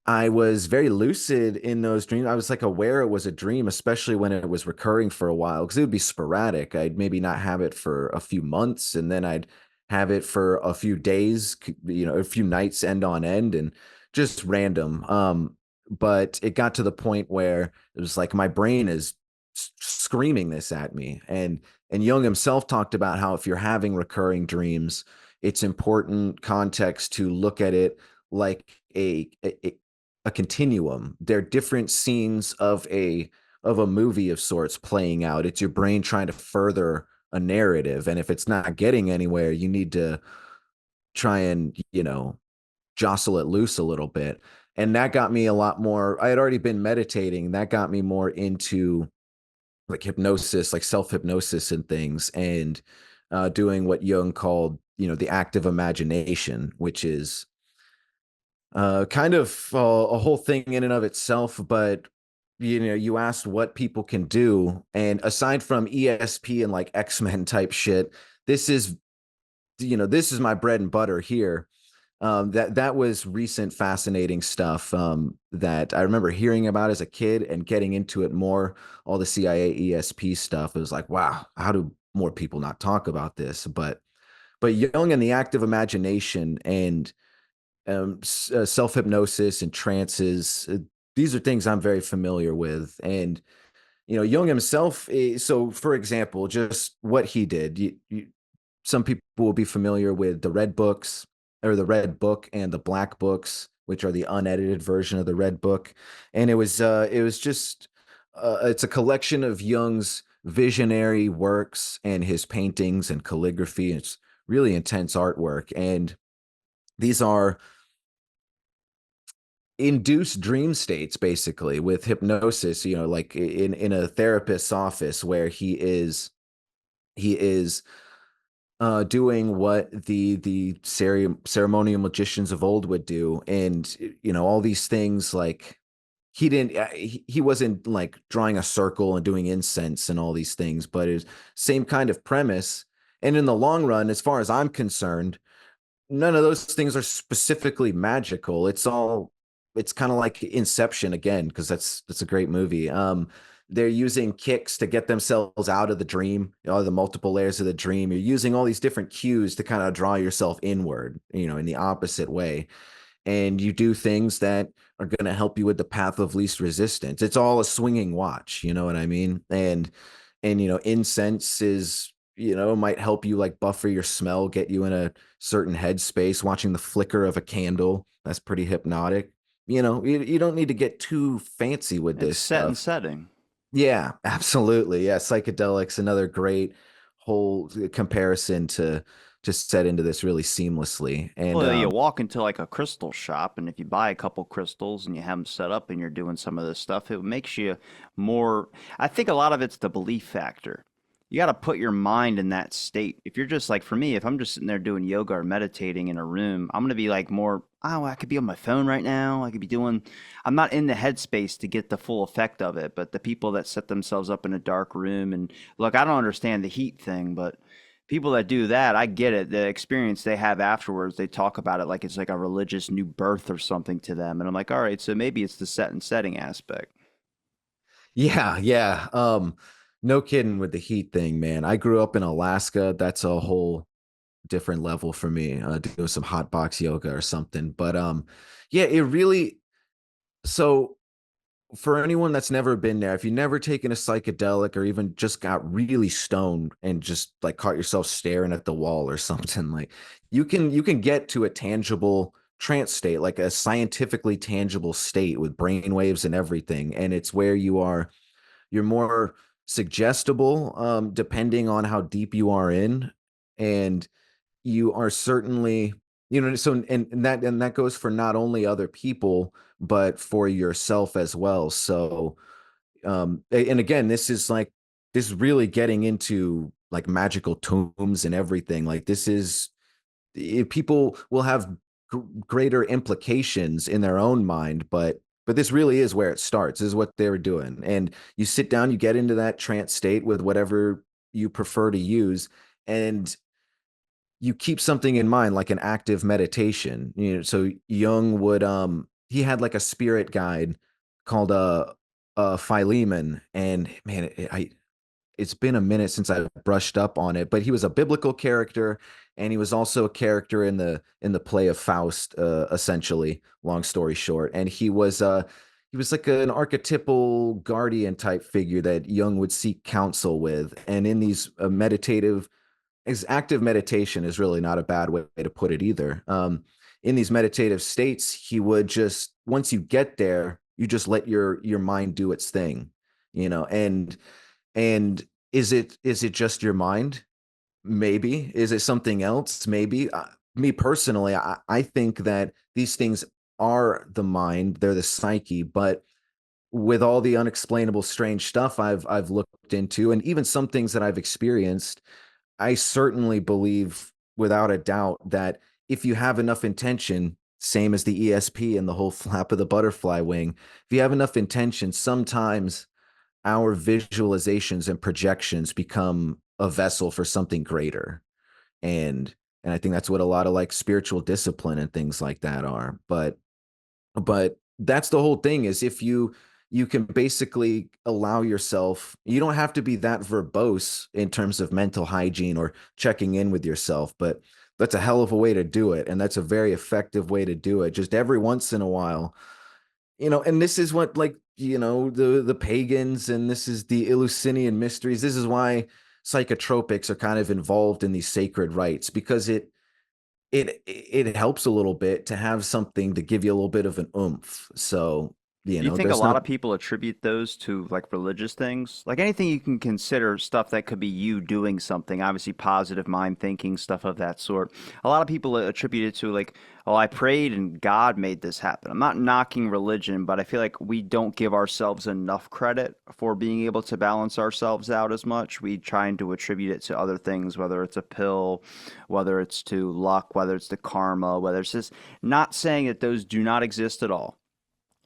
I was very lucid in those dreams. I was like aware it was a dream, especially when it was recurring for a while, because it would be sporadic. I'd maybe not have it for a few months, and then I'd have it for a few days, a few nights end on end, and just random. But it got to the point where it was like my brain is screaming this at me. And Jung himself talked about how if you're having recurring dreams, it's important context to look at it like a continuum. They're different scenes of a movie of sorts playing out. It's your brain trying to further a narrative, and if it's not getting anywhere, you need to try and jostle it loose a little bit. And that got me a lot more. I had already been meditating. That got me more into like hypnosis, like self hypnosis and things, and doing what Jung called, the active imagination, which is kind of a whole thing in and of itself. But you asked what people can do, and aside from ESP and like X-Men type shit, this is this is my bread and butter here. That was recent fascinating stuff that I remember hearing about as a kid and getting into it more. All the CIA ESP stuff. It was like, wow, how do more people not talk about this? But Jung and the active imagination and self hypnosis and trances. These are things I'm very familiar with. And, Jung himself. So, for example, just what he did, some people will be familiar with the Red Books or the Red Book and the Black Books, which are the unedited version of the Red Book. And it was just, it's a collection of Jung's visionary works and his paintings and calligraphy. It's really intense artwork. And these are induced dream states basically with hypnosis, like in a therapist's office where he is doing what the ceremonial magicians of old would do. And all these things, like he wasn't like drawing a circle and doing incense and all these things, but it's same kind of premise. And in the long run, as far as I'm concerned, none of those things are specifically magical. It's kind of like Inception again, because that's a great movie. They're using kicks to get themselves out of the dream, the multiple layers of the dream. You're using all these different cues to kind of draw yourself inward, in the opposite way. And you do things that are going to help you with the path of least resistance. It's all a swinging watch, you know what I mean? And incense is, might help you like buffer your smell, get you in a certain headspace. Watching the flicker of a candle, that's pretty hypnotic. You don't need to get too fancy with It's this set and stuff. setting. Yeah, absolutely. Yeah, psychedelics, another great whole comparison to just set into this really seamlessly. And Well, you walk into like a crystal shop, and if you buy a couple crystals and you have them set up and you're doing some of this stuff, it makes you more. I think a lot of it's the belief factor. You got to put your mind in that state. If you're just like, for me, if I'm just sitting there doing yoga or meditating in a room, I'm going to be like more, oh, I could be on my phone right now. I could be doing, I'm not in the headspace to get the full effect of it. But the people that set themselves up in a dark room, and look, I don't understand the heat thing, but people that do that, I get it. The experience they have afterwards, they talk about it like it's like a religious new birth or something to them. And I'm like, all right, so maybe it's the set and setting aspect. yeah, yeah. No kidding with the heat thing, man. I grew up in Alaska. That's a whole different level for me. Doing some hot box yoga or something. But yeah, it really. So for anyone that's never been there, if you've never taken a psychedelic or even just got really stoned and just like caught yourself staring at the wall or something, like you can get to a tangible trance state, like a scientifically tangible state with brain waves and everything. And it's where you're more suggestible, depending on how deep you are in. And you are certainly, so and that goes for not only other people but for yourself as well. So and again, this is like this is really getting into like magical tombs and everything. Like this is people will have greater implications in their own mind, but this really is where it starts. This is what they were doing, and you sit down, you get into that trance state with whatever you prefer to use, and you keep something in mind like an active meditation. So Jung would he had like a spirit guide called Philemon, and man, it's been a minute since I brushed up on it, but he was a biblical character, and he was also a character in the play of Faust, essentially. Long story short, and he was like an archetypal guardian type figure that Jung would seek counsel with, and in these meditative, active meditation is really not a bad way to put it either. In these meditative states, he would just once you get there, you just let your mind do its thing, and is it just your mind? Maybe. Is it something else? Maybe. Me personally, I think that these things are the mind, they're the psyche, but with all the unexplainable strange stuff I've looked into, and even some things that I've experienced, I certainly believe without a doubt that if you have enough intention, same as the ESP and the whole flap of the butterfly wing, if you have enough intention, sometimes our visualizations and projections become a vessel for something greater. And i think that's what a lot of like spiritual discipline and things like that are. But that's the whole thing, is if you can basically allow yourself, you don't have to be that verbose in terms of mental hygiene or checking in with yourself, but that's a hell of a way to do it, and that's a very effective way to do it. Just every once in a while, and this is what, like, the pagans, and this is the Eleusinian mysteries. This is why psychotropics are kind of involved in these sacred rites, because it helps a little bit to have something to give you a little bit of an oomph. So, Do you think a there's lot not. of people attribute those to like religious things? Like anything you can consider stuff that could be you doing something, obviously positive mind thinking, stuff of that sort. A lot of people attribute it to like, oh, I prayed and God made this happen. I'm not knocking religion, but I feel like we don't give ourselves enough credit for being able to balance ourselves out as much. We trying to attribute it to other things, whether it's a pill, whether it's to luck, whether it's to karma, whether it's just not saying that those do not exist at all,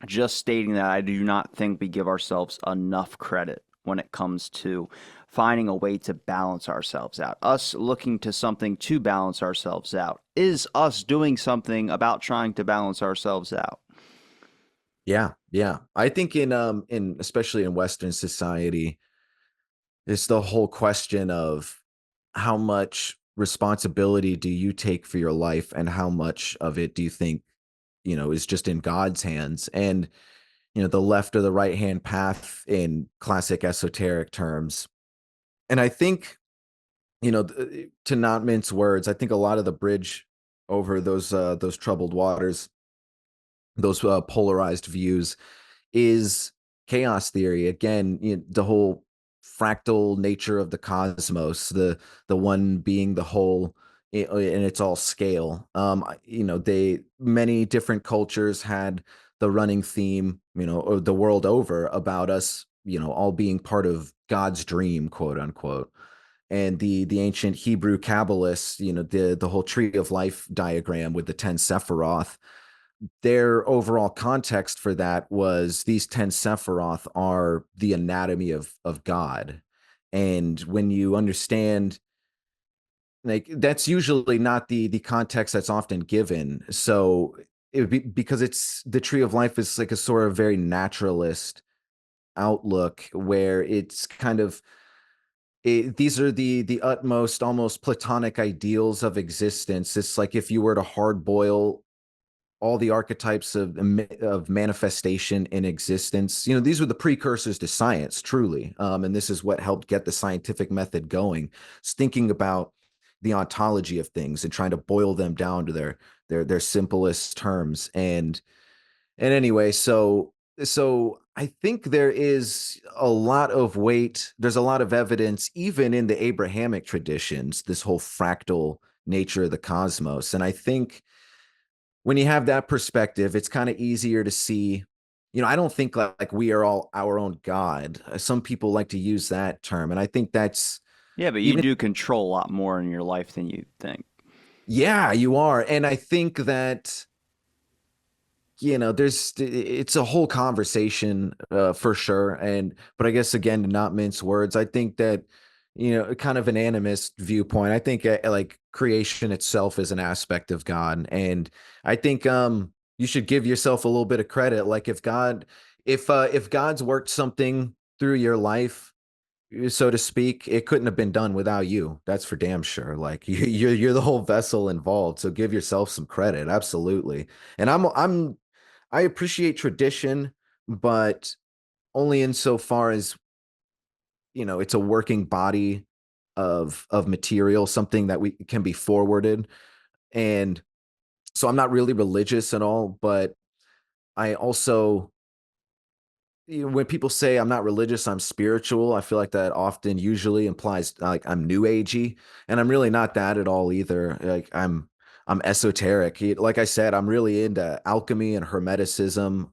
just stating that I do not think we give ourselves enough credit when it comes to finding a way to balance ourselves out. Us looking to something to balance ourselves out is us doing something about trying to balance ourselves out. Yeah, yeah. I think in especially in Western society, it's the whole question of how much responsibility do you take for your life, and how much of it do you think, is just in God's hands. And the left or the right hand path in classic esoteric terms. And I think, to not mince words, I think a lot of the bridge over those troubled waters, those polarized views, is chaos theory. Again, the whole fractal nature of the cosmos, the one being the whole, and it's all scale. They many different cultures had the running theme, or the world over, about us, all being part of God's dream, quote unquote. And the ancient Hebrew Kabbalists, the whole tree of life diagram with the 10 Sephiroth, their overall context for that was these 10 Sephiroth are the anatomy of God. And when you understand, like, that's usually not the context that's often given. So it would be because it's the tree of life is like a sort of very naturalist outlook, where it's kind of these are the utmost almost platonic ideals of existence. It's like if you were to hard boil all the archetypes of manifestation in existence. These were the precursors to science, truly, and this is what helped get the scientific method going. It's thinking about the ontology of things and trying to boil them down to their simplest terms. And anyway, so I think there is a lot of weight. There's a lot of evidence, even in the Abrahamic traditions, this whole fractal nature of the cosmos. And I think when you have that perspective, it's kind of easier to see I don't think like we are all our own God. Some people like to use that term, and I think that's Yeah, but you even do control a lot more in your life than you think. yeah, you are. And I think that it's a whole conversation for sure. And but I guess again, to not mince words, I think that kind of an animist viewpoint, I think like creation itself is an aspect of God. And I think you should give yourself a little bit of credit. Like if God's worked something through your life, so to speak, it couldn't have been done without you. That's for damn sure. Like you're the whole vessel involved. So give yourself some credit. Absolutely. And I appreciate tradition, but only insofar as, it's a working body of material, something that we can be forwarded. And so I'm not really religious at all, but I also when people say I'm not religious, I'm spiritual, I feel like that often usually implies like I'm new agey, and I'm really not that at all either. Like I'm esoteric. Like I said, I'm really into alchemy and hermeticism.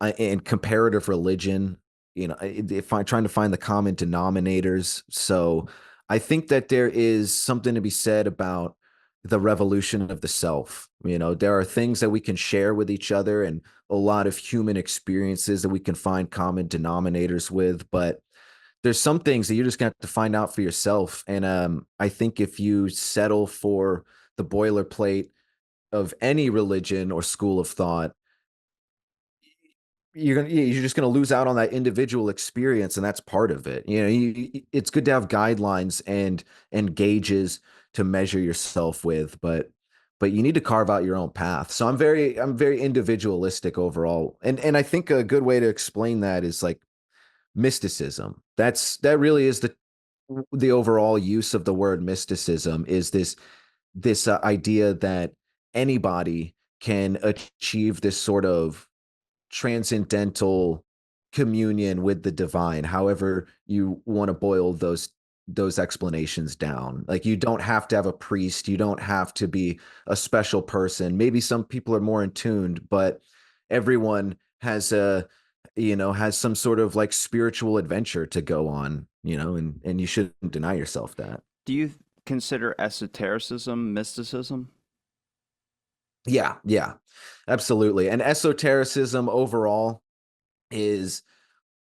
And comparative religion, if I'm trying to find the common denominators. So I think that there is something to be said about the revolution of the self. There are things that we can share with each other and a lot of human experiences that we can find common denominators with, but there's some things that you're just going to have to find out for yourself. And I think if you settle for the boilerplate of any religion or school of thought, you're just gonna lose out on that individual experience, and that's part of it. It's good to have guidelines and gauges to measure yourself with, but you need to carve out your own path. So I'm very individualistic overall, and I think a good way to explain that is like mysticism. That really is the overall use of the word mysticism is this idea that anybody can achieve this sort of transcendental communion with the divine, however you want to boil those explanations down. Like you don't have to have a priest, you don't have to be a special person. Maybe some people are more in tuned, but everyone has some sort of like spiritual adventure to go on, and you shouldn't deny yourself that. Do you consider esotericism mysticism? Yeah, yeah, absolutely. And esotericism overall is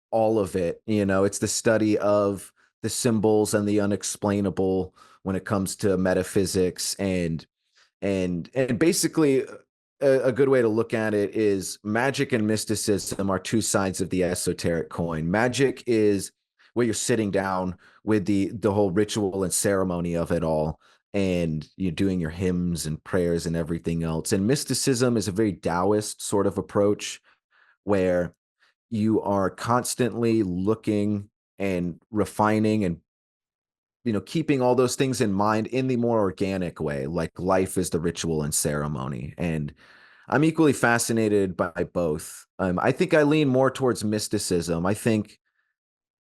all of it. It's the study of the symbols and the unexplainable when it comes to metaphysics and basically a good way to look at it is magic and mysticism are two sides of the esoteric coin. Magic is where you're sitting down with the whole ritual and ceremony of it all, and you're doing your hymns and prayers and everything else. And mysticism is a very Taoist sort of approach where you are constantly looking and refining and keeping all those things in mind in the more organic way, like life is the ritual and ceremony. And I'm equally fascinated by both. I think I lean more towards mysticism. I think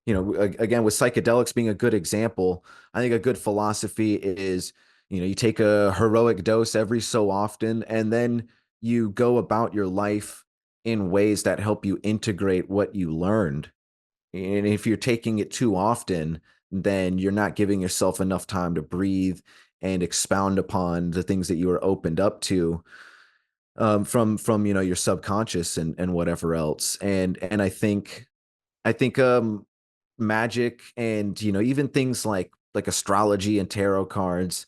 again, with psychedelics being a good example, I think a good philosophy is you take a heroic dose every so often, and then you go about your life in ways that help you integrate what you learned. And if you're taking it too often, then you're not giving yourself enough time to breathe and expound upon the things that you were opened up to from your subconscious and whatever else. And I think magic and even things like astrology and tarot cards,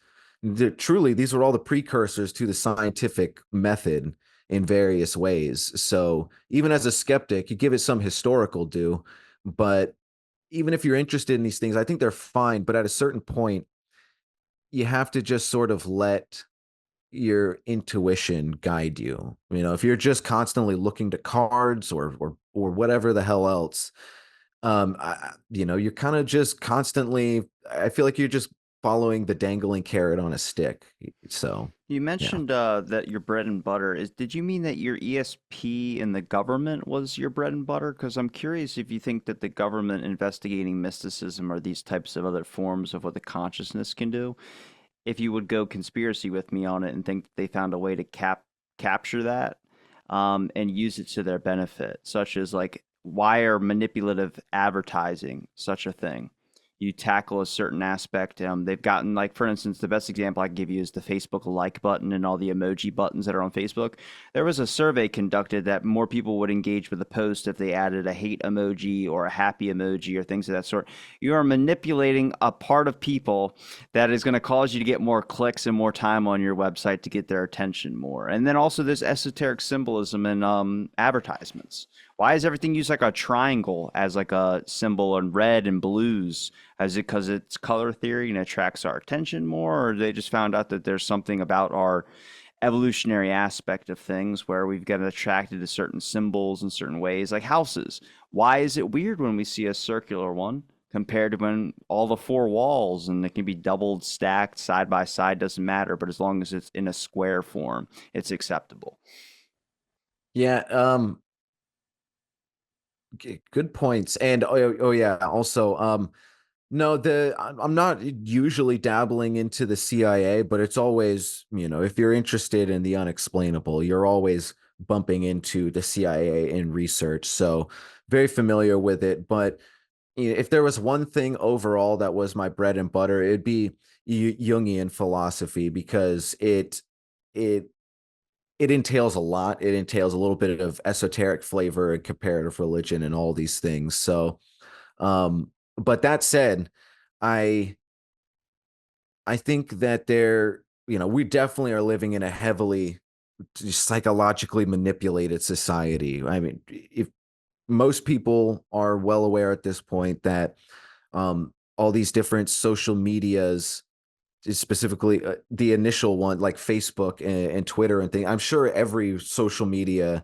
truly these were all the precursors to the scientific method in various ways. So even as a skeptic, you give it some historical due, but even if you're interested in these things, I think they're fine. But at a certain point, you have to just sort of let your intuition guide you. If you're just constantly looking to cards or whatever the hell else, you're kind of just constantly. I feel like you're just following the dangling carrot on a stick. So, You yeah. mentioned that your bread and butter is. Did you mean that your ESP in the government was your bread and butter? Because I'm curious if you think that the government investigating mysticism or these types of other forms of what the consciousness can do. If you would go conspiracy with me on it and think that they found a way to capture that, and use it to their benefit, such as like why are manipulative advertising such a thing? You tackle a certain aspect. They've gotten, like, for instance, the best example I can give you is the Facebook like button and all the emoji buttons that are on Facebook. There was a survey conducted that more people would engage with a post if they added a hate emoji or a happy emoji or things of that sort. You are manipulating a part of people that is going to cause you to get more clicks and more time on your website to get their attention more. And then also this esoteric symbolism in advertisements. Why is everything used like a triangle as like a symbol, and red and blues? Is it because it's color theory and attracts our attention more, or they just found out that there's something about our evolutionary aspect of things where we've gotten attracted to certain symbols in certain ways, like houses? Why is it weird when we see a circular one compared to when all the four walls and it can be doubled, stacked, side by side, doesn't matter, but as long as it's in a square form, it's acceptable. Yeah, good points. And oh yeah, also no, I'm not usually dabbling into the CIA, but it's always, if you're interested in the unexplainable, you're always bumping into the CIA in research. So very familiar with it. But if there was one thing overall that was my bread and butter, it'd be Jungian philosophy, because it it entails a lot. It entails a little bit of esoteric flavor and comparative religion and all these things. So, but that said, I I think that we definitely are living in a heavily psychologically manipulated society. I mean, if most people are well aware at this point that all these different social medias, specifically the initial one like Facebook and Twitter and things, I'm sure every social media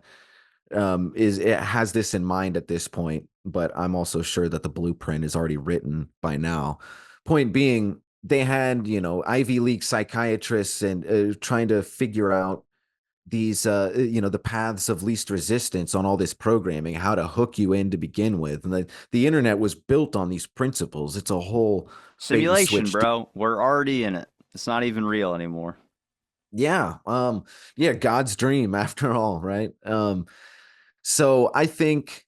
it has this in mind at this point, but I'm also sure that the blueprint is already written by now. Point being, they had Ivy League psychiatrists and trying to figure out these the paths of least resistance on all this programming, how to hook you in to begin with, and the internet was built on these principles. It's a whole bait and Simulation, switch. bro. We're already in it. It's not even real anymore. Yeah, yeah, God's dream after all, right? So I think,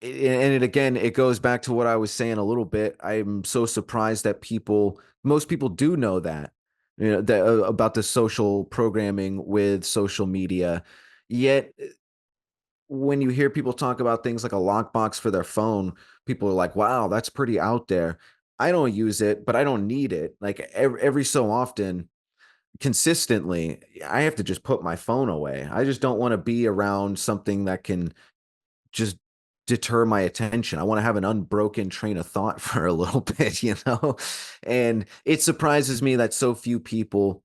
and again, it goes back to what I was saying a little bit. I'm so surprised that most people do know that, that about the social programming with social media. Yet, when you hear people talk about things like a lockbox for their phone, people are like, "Wow, that's pretty out there." I don't use it, but I don't need it. Like every so often, consistently, I have to just put my phone away. I just don't want to be around something that can just deter my attention. I want to have an unbroken train of thought for a little bit. And it surprises me that so few people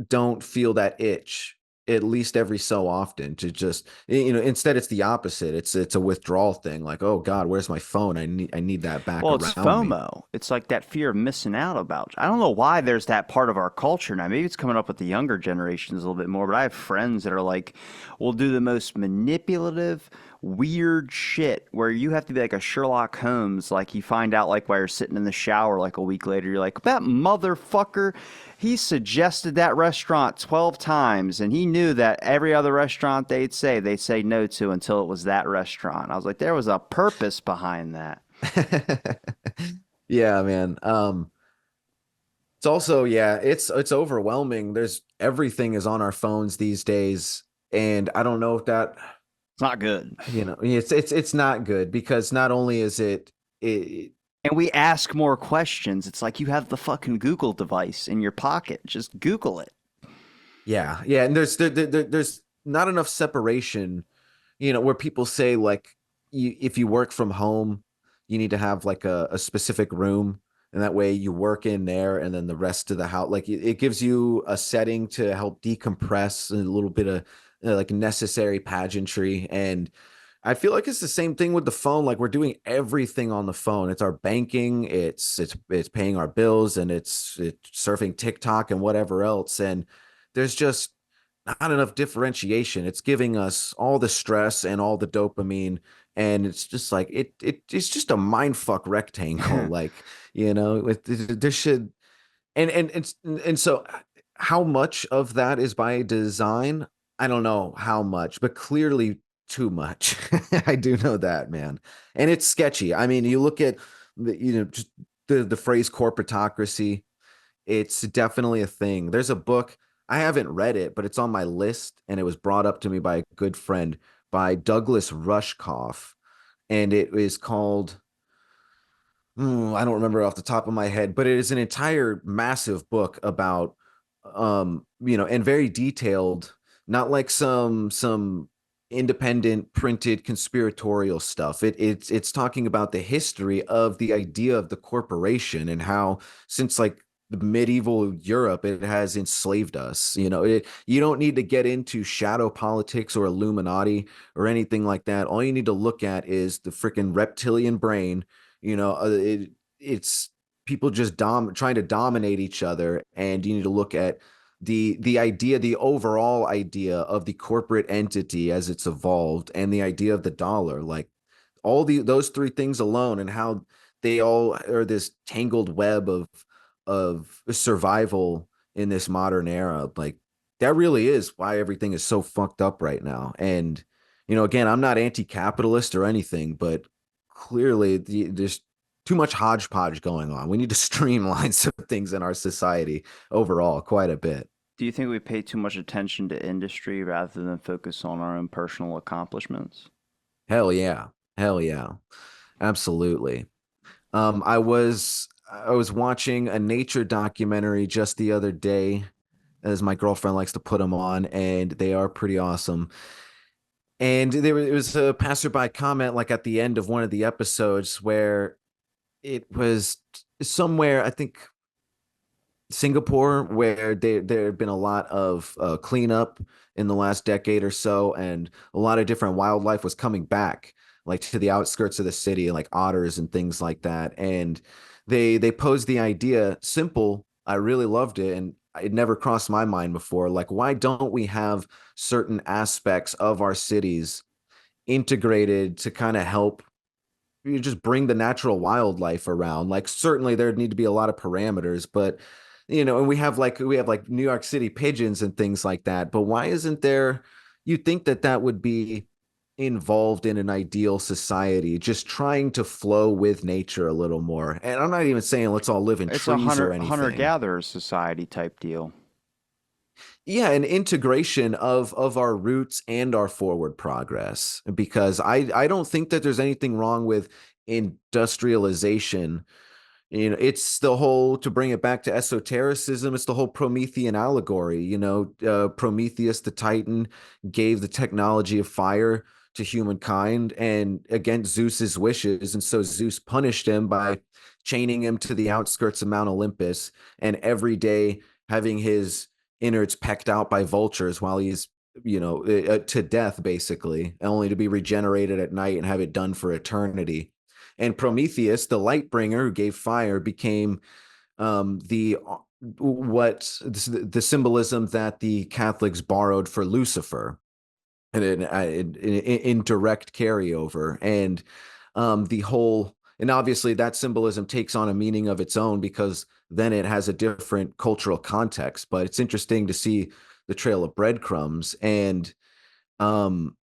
don't feel that itch at least every so often to just, instead it's the opposite. It's a withdrawal thing, like, oh God, where's my phone? I need that back Well, it's around me. FOMO. It's like that fear of missing out about. I don't know why there's that part of our culture now. Maybe it's coming up with the younger generations a little bit more, but I have friends that are like, will do the most manipulative, weird shit where you have to be like a Sherlock Holmes. Like you find out like while you're sitting in the shower like a week later, you're like, that motherfucker, he suggested that restaurant 12 times and he knew that every other restaurant they'd say no to until it was that restaurant. I was like, there was a purpose behind that. Yeah, man. It's also, yeah, it's overwhelming. There's everything is on our phones these days, and I don't know if that, It's not good. it's not good, because not only is it And we ask more questions. It's like you have the fucking Google device in your pocket. Just Google it. yeah, yeah, and there's not enough separation, where people say, like, if you work from home, you need to have like a specific room, and that way you work in there, and then the rest of the house, like it gives you a setting to help decompress, and a little bit of like necessary pageantry. And I feel like it's the same thing with the phone. Like, we're doing everything on the phone. It's our banking, it's paying our bills, and it's surfing TikTok and whatever else. And there's just not enough differentiation. It's giving us all the stress and all the dopamine, and it's just like it's just a mind fuck rectangle. Like, there should, and so how much of that is by design? I don't know how much, but clearly too much. I do know that, man. And it's sketchy. I mean, you look at just the phrase corporatocracy, it's definitely a thing. There's a book, I haven't read it, but it's on my list, and it was brought up to me by a good friend by Douglas Rushkoff, and it is called I don't remember off the top of my head, but it is an entire massive book about and very detailed, not like some independent printed conspiratorial stuff. It's talking about the history of the idea of the corporation and how since like the medieval Europe it has enslaved us. You don't need to get into shadow politics or Illuminati or anything like that. All you need to look at is the freaking reptilian brain. It's people just trying to dominate each other, and you need to look at the overall idea of the corporate entity as it's evolved, and the idea of the dollar, like those three things alone, and how they all are this tangled web of survival in this modern era. Like that really is why everything is so fucked up right now. And again, I'm not anti-capitalist or anything, but clearly there's too much hodgepodge going on. We need to streamline some things in our society overall quite a bit. Do you think we pay too much attention to industry rather than focus on our own personal accomplishments? Hell yeah. Hell yeah. Absolutely. I was watching a nature documentary just the other day, as my girlfriend likes to put them on, and they are pretty awesome. And it was a passerby comment like at the end of one of the episodes where it was somewhere, I think Singapore, where there had been a lot of cleanup in the last decade or so, and a lot of different wildlife was coming back, like to the outskirts of the city, like otters and things like that. And they posed the idea, simple. I really loved it, and it never crossed my mind before. Like, why don't we have certain aspects of our cities integrated to kind of help you just bring the natural wildlife around? Like certainly there'd need to be a lot of parameters, but and we have like New York City pigeons and things like that. But why isn't there? You'd think that that would be involved in an ideal society, just trying to flow with nature a little more. And I'm not even saying let's all live in It's a trees or hunter anything. gatherer society type deal. Yeah, an integration of our roots and our forward progress, because I don't think that there's anything wrong with industrialization. It's the whole, to bring it back to esotericism, it's the whole Promethean allegory. Prometheus the Titan gave the technology of fire to humankind and against Zeus's wishes, and so Zeus punished him by chaining him to the outskirts of Mount Olympus, and every day having his innards pecked out by vultures while he's to death, basically, only to be regenerated at night and have it done for eternity. And Prometheus, the light bringer who gave fire, became the what the symbolism that the Catholics borrowed for Lucifer, and in direct carryover. And the whole, and obviously that symbolism takes on a meaning of its own because then it has a different cultural context. But it's interesting to see the trail of breadcrumbs. And um,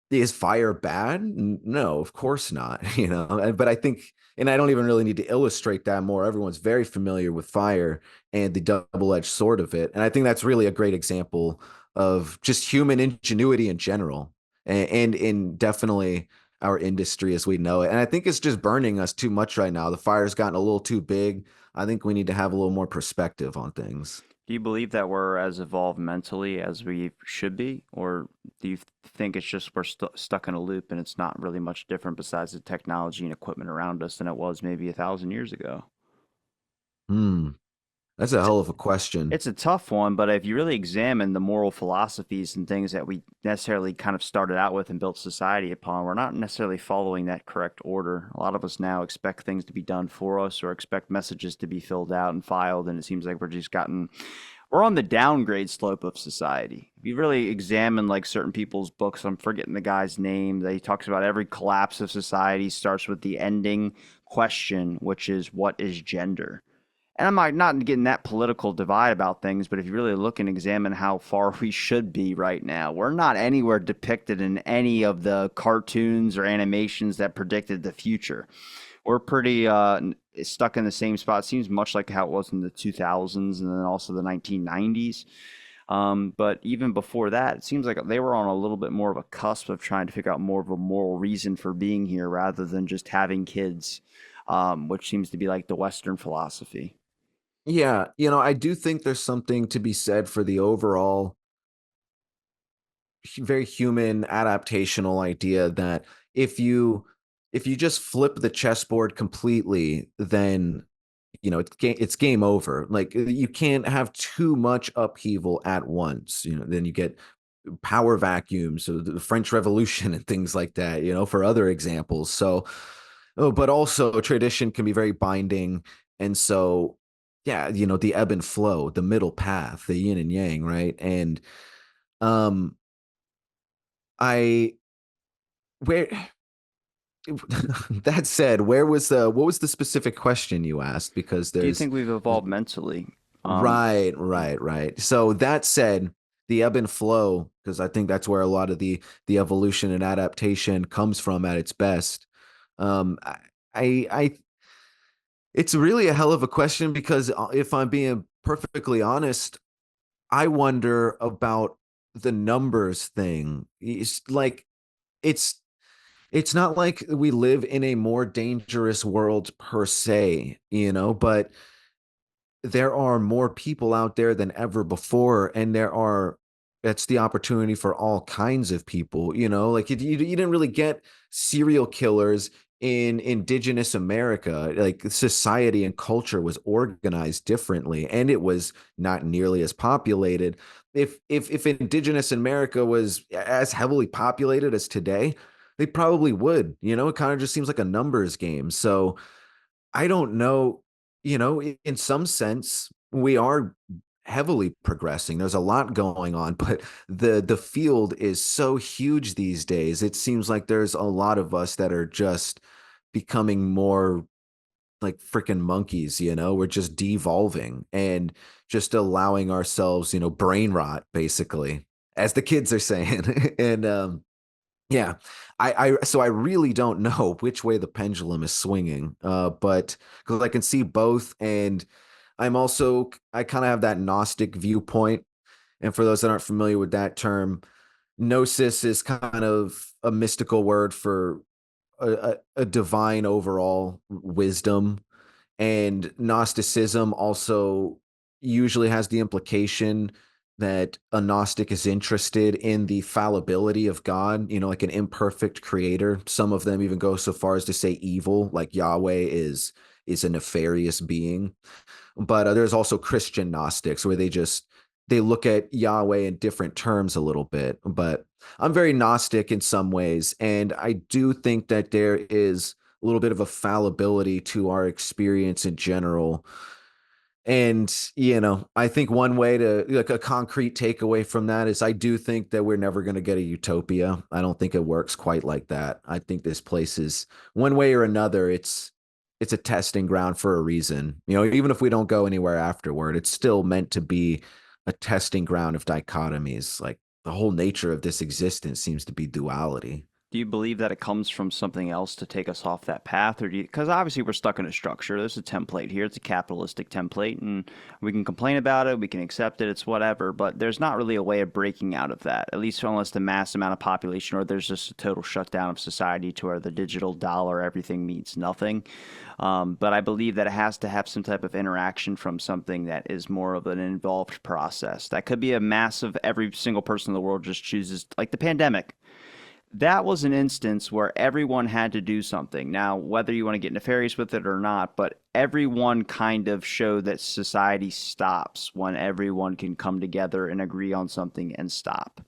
is fire bad? No, of course not. But I think, and I don't even really need to illustrate that more. Everyone's very familiar with fire and the double-edged sword of it. And I think that's really a great example of just human ingenuity in general, and in definitely our industry as we know it. And I think it's just burning us too much right now. The fire's gotten a little too big. I think we need to have a little more perspective on things. Do you believe that we're as evolved mentally as we should be? Or do you think it's just we're stuck in a loop and it's not really much different besides the technology and equipment around us than it was maybe 1,000 years ago? Hmm. That's a It's hell of a question. It's a tough one, but if you really examine the moral philosophies and things that we necessarily kind of started out with and built society upon, we're not necessarily following that correct order. A lot of us now expect things to be done for us or expect messages to be filled out and filed, and it seems like we're on the downgrade slope of society. If you really examine like certain people's books, I'm forgetting the guy's name, that he talks about every collapse of society starts with the ending question, which is what is gender? and I'm not getting that political divide about things, but if you really look and examine how far we should be right now, we're not anywhere depicted in any of the cartoons or animations that predicted the future. We're pretty stuck in the same spot. It seems much like how it was in the 2000s and then also the 1990s. But even before that, it seems like they were on a little bit more of a cusp of trying to figure out more of a moral reason for being here rather than just having kids, which seems to be like the Western philosophy. Yeah, I do think there's something to be said for the overall very human adaptational idea that if you if you just flip the chessboard completely, then it's game over. Like you can't have too much upheaval at once. Then you get power vacuums, so the French Revolution and things like that. For other examples. So, oh, but also tradition can be very binding, and so yeah, the ebb and flow, the middle path, the yin and yang, right? And um, I where that said, what was the specific question you asked? Because Do you there's think we've evolved mentally? Um, right. So that said, the ebb and flow, because I think that's where a lot of the evolution and adaptation comes from at its best. I it's really a hell of a question because if I'm being perfectly honest, I wonder about the numbers thing. It's it's not like we live in a more dangerous world per se, but there are more people out there than ever before, and that's the opportunity for all kinds of people. Like you didn't really get serial killers in indigenous America. Like society and culture was organized differently, and it was not nearly as populated. If indigenous America was as heavily populated as today, they probably would. It kind of just seems like a numbers game. So I don't know, in some sense, we are heavily progressing. There's a lot going on, but the field is so huge these days. It seems like there's a lot of us that are just becoming more like freaking monkeys, We're just devolving and just allowing ourselves, brain rot, basically, as the kids are saying. And yeah, so I really don't know which way the pendulum is swinging, but because I can see both, and I kind of have that Gnostic viewpoint, and for those that aren't familiar with that term, Gnosis is kind of a mystical word for a divine overall wisdom, and Gnosticism also usually has the implication that a Gnostic is interested in the fallibility of God, like an imperfect creator. Some of them even go so far as to say evil, like Yahweh is a nefarious being. But there's also Christian Gnostics where they look at Yahweh in different terms a little bit. But I'm very Gnostic in some ways, and I do think that there is a little bit of a fallibility to our experience in general. And, I think one way to, like, a concrete takeaway from that is I do think that we're never going to get a utopia. I don't think it works quite like that. I think this place is one way or another, it's a testing ground for a reason. Even if we don't go anywhere afterward, it's still meant to be a testing ground of dichotomies. Like the whole nature of this existence seems to be duality. Do you believe that it comes from something else to take us off that path, or do you? Because obviously we're stuck in a structure. There's a template here. It's a capitalistic template, and we can complain about it, we can accept it, it's whatever. But there's not really a way of breaking out of that, at least unless the mass amount of population, or there's just a total shutdown of society to where the digital dollar, everything means nothing. But I believe that it has to have some type of interaction from something that is more of an involved process. That could be a massive, every single person in the world just chooses, like the pandemic. That was an instance where everyone had to do something. Now, whether you want to get nefarious with it or not, but everyone kind of showed that society stops when everyone can come together and agree on something and stop.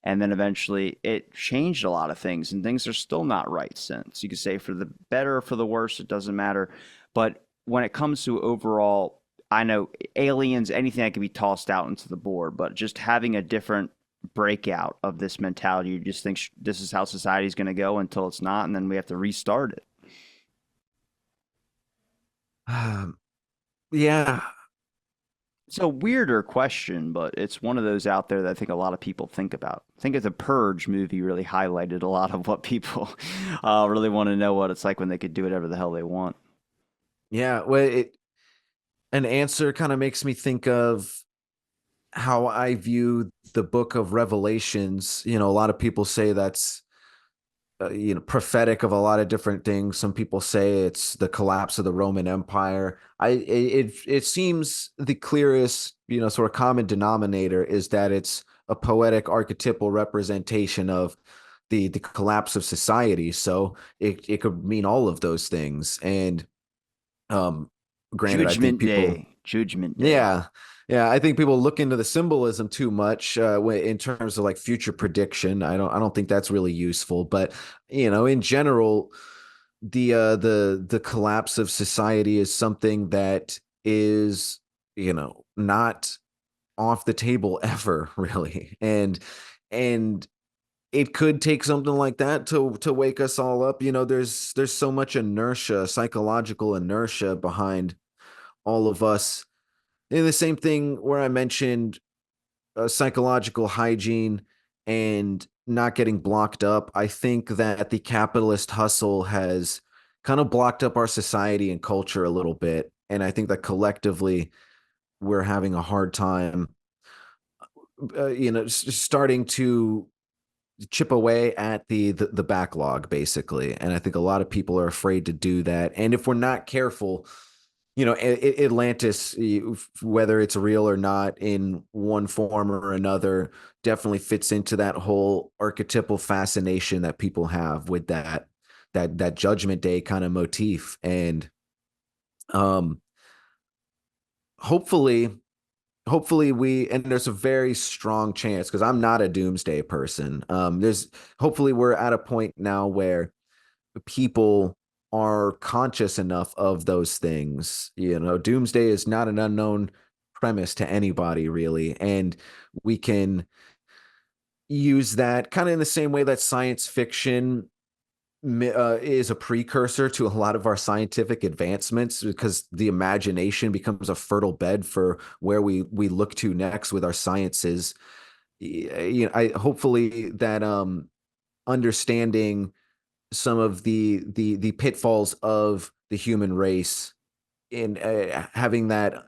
And then eventually it changed a lot of things, and things are still not right since. You could say for the better or for the worse, it doesn't matter. But when it comes to overall, I know aliens, anything that can be tossed out into the board, but just having a different breakout of this mentality, you just think this is how society is going to go until it's not, and then we have to restart it. Yeah. It's a weirder question, but it's one of those out there that I think a lot of people think about. I think the Purge movie really highlighted a lot of what people really want to know what it's like when they could do whatever the hell they want. Yeah. Well, an answer kind of makes me think of how I view the book of Revelations. A lot of people say that's prophetic of a lot of different things. Some people say it's the collapse of the Roman Empire. It seems the clearest, sort of common denominator is that it's a poetic archetypal representation of the collapse of society. So it could mean all of those things. And um granted, I think Judgment people, Day. Judgment Day. yeah. Yeah, I think people look into the symbolism too much in terms of like future prediction. I don't think that's really useful, but in general, the collapse of society is something that is, not off the table ever, really. And it could take something like that to wake us all up. There's so much inertia, psychological inertia behind all of us. And the same thing where I mentioned psychological hygiene and not getting blocked up. I think that the capitalist hustle has kind of blocked up our society and culture a little bit. And I think that collectively we're having a hard time, starting to chip away at the backlog, basically. And I think a lot of people are afraid to do that. And if we're not careful, Atlantis, whether it's real or not in one form or another, definitely fits into that whole archetypal fascination that people have with that Judgment Day kind of motif. And um hopefully and there's a very strong chance, because I'm not a doomsday person. There's hopefully we're at a point now where people are conscious enough of those things. Doomsday is not an unknown premise to anybody, really. And we can use that kind of in the same way that science fiction is a precursor to a lot of our scientific advancements, because the imagination becomes a fertile bed for where we look to next with our sciences. I hopefully that understanding some of the pitfalls of the human race and having that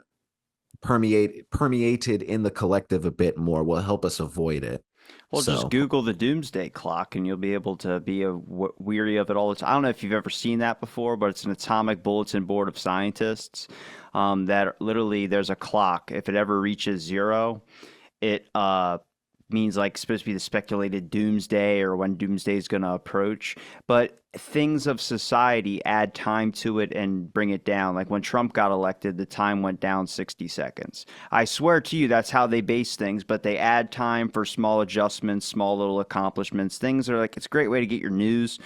permeated in the collective a bit more will help us avoid it. Well, just So, Google the Doomsday Clock, and you'll be able to be weary of it all the time. I don't know if you've ever seen that before, but it's an atomic bulletin board of scientists that literally there's a clock. If it ever reaches zero, it means like supposed to be the speculated doomsday or when doomsday is going to approach. But things of society add time to it and bring it down. Like when Trump got elected, the time went down 60 seconds. I swear to you, that's how they base things, but they add time for small adjustments, small little accomplishments. Things are like, it's a great way to get your news.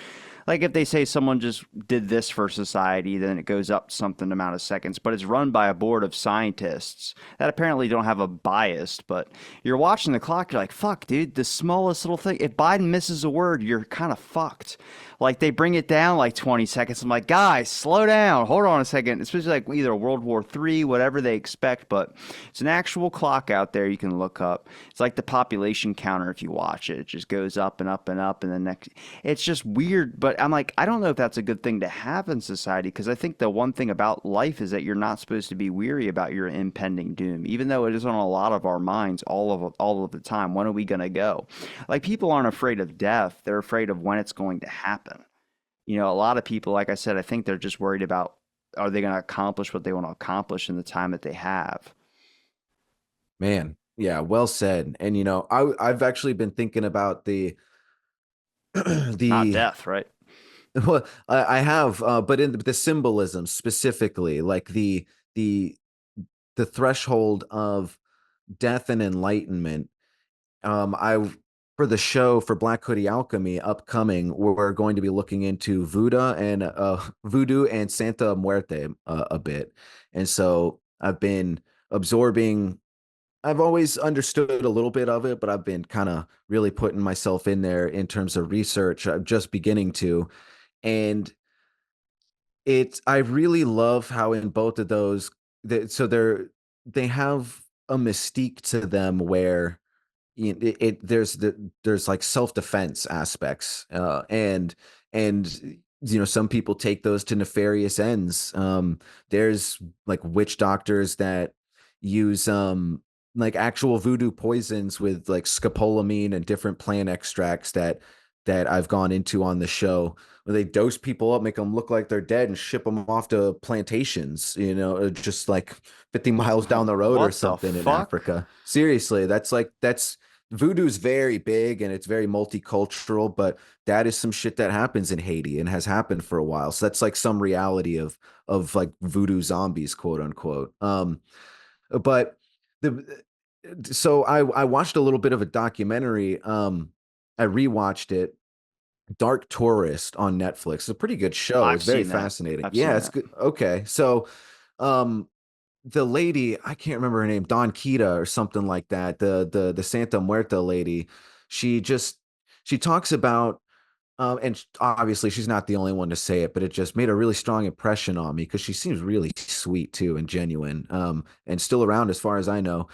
Like if they say someone just did this for society, then it goes up something amount of seconds. But it's run by a board of scientists that apparently don't have a bias. But you're watching the clock, you're like, fuck, dude, the smallest little thing. If Biden misses a word, you're kind of fucked. Like they bring it down like 20 seconds. I'm like, guys, slow down. Hold on a second. Especially like either World War III, whatever they expect. But it's an actual clock out there you can look up. It's like the population counter if you watch it. It just goes up and up and up. And then next, it's just weird. But I'm like, I don't know if that's a good thing to have in society because I think the one thing about life is that you're not supposed to be weary about your impending doom, even though it is on a lot of our minds all of the time. When are we going to go? Like people aren't afraid of death; they're afraid of when it's going to happen. A lot of people, like I said, I think they're just worried about are they going to accomplish what they want to accomplish in the time that they have. man, yeah, well said. And I've actually been thinking about the Not the death, right? well, I have, but in the symbolism specifically, like the the threshold of death and enlightenment. I For the show for Black Hoodie Alchemy upcoming, we're going to be looking into voodoo and Santa Muerte a bit, and so I've been absorbing. I've always understood a little bit of it, but I've been kind of really putting myself in there in terms of research. I'm just beginning to, and I really love how in both of those so they have a mystique to them where there's like self-defense aspects, and some people take those to nefarious ends. There's like witch doctors that use like actual voodoo poisons with like scopolamine and different plant extracts that I've gone into on the show, where they dose people up, make them look like they're dead, and ship them off to plantations, just like 50 miles down the road or What the something in fuck? Africa. Seriously, that's voodoo's very big and it's very multicultural, but that is some shit that happens in Haiti and has happened for a while. So that's like some reality of like voodoo zombies, quote unquote. But the so I watched a little bit of a documentary. I rewatched it, Dark Tourist on Netflix. It's a pretty good show. I've It's very seen that. fascinating. I've Yeah, seen it's that. good. Okay. So um the lady, I can't remember her name, Don Kita or something like that, the Santa Muerta lady, she just she talks about and obviously she's not the only one to say it, but it just made a really strong impression on me because she seems really sweet too and genuine, and still around as far as I know.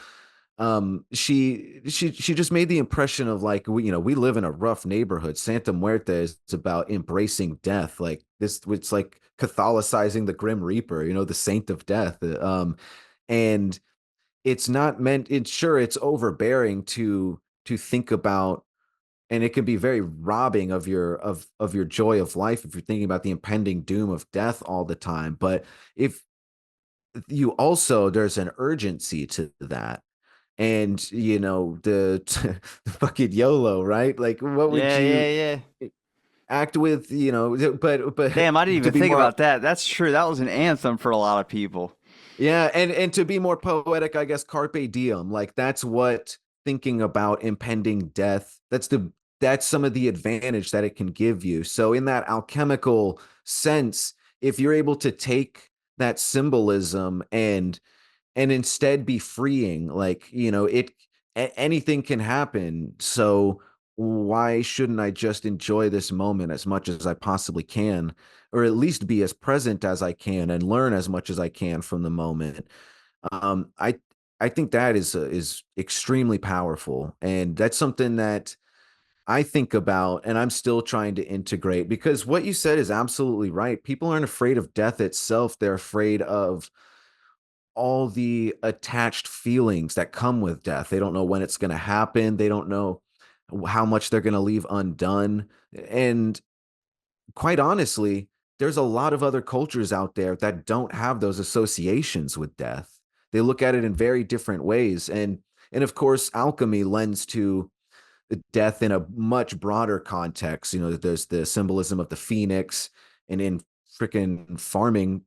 She just made the impression of like, we live in a rough neighborhood. Santa Muerta is about embracing death, like this. It's like Catholicizing the Grim Reaper, the Saint of Death. And it's not meant. It's sure it's overbearing to think about, and it can be very robbing of your joy of life if you're thinking about the impending doom of death all the time. But if you also, there's an urgency to that, and the the fucking YOLO, right? Like, what would Yeah, you yeah, yeah. act with? But Damn, I didn't to even be think more, about that. That's true. That was an anthem for a lot of people. yeah, and to be more poetic, I guess, carpe diem. Like, that's what thinking about impending death. That's some of the advantage that it can give you. So in that alchemical sense, if you're able to take that symbolism and instead be freeing, like, anything can happen, so why shouldn't I just enjoy this moment as much as I possibly can, or at least be as present as I can and learn as much as I can from the moment. Um i i think that is extremely powerful, and that's something that I think about and I'm still trying to integrate, because what you said is absolutely right. People aren't afraid of death itself, they're afraid of all the attached feelings that come with death. They don't know when it's going to happen. They don't know how much they're going to leave undone. And quite honestly, there's a lot of other cultures out there that don't have those associations with death. They look at it in very different ways. And of course, alchemy lends to death in a much broader context. There's the symbolism of the phoenix, and in freaking farming,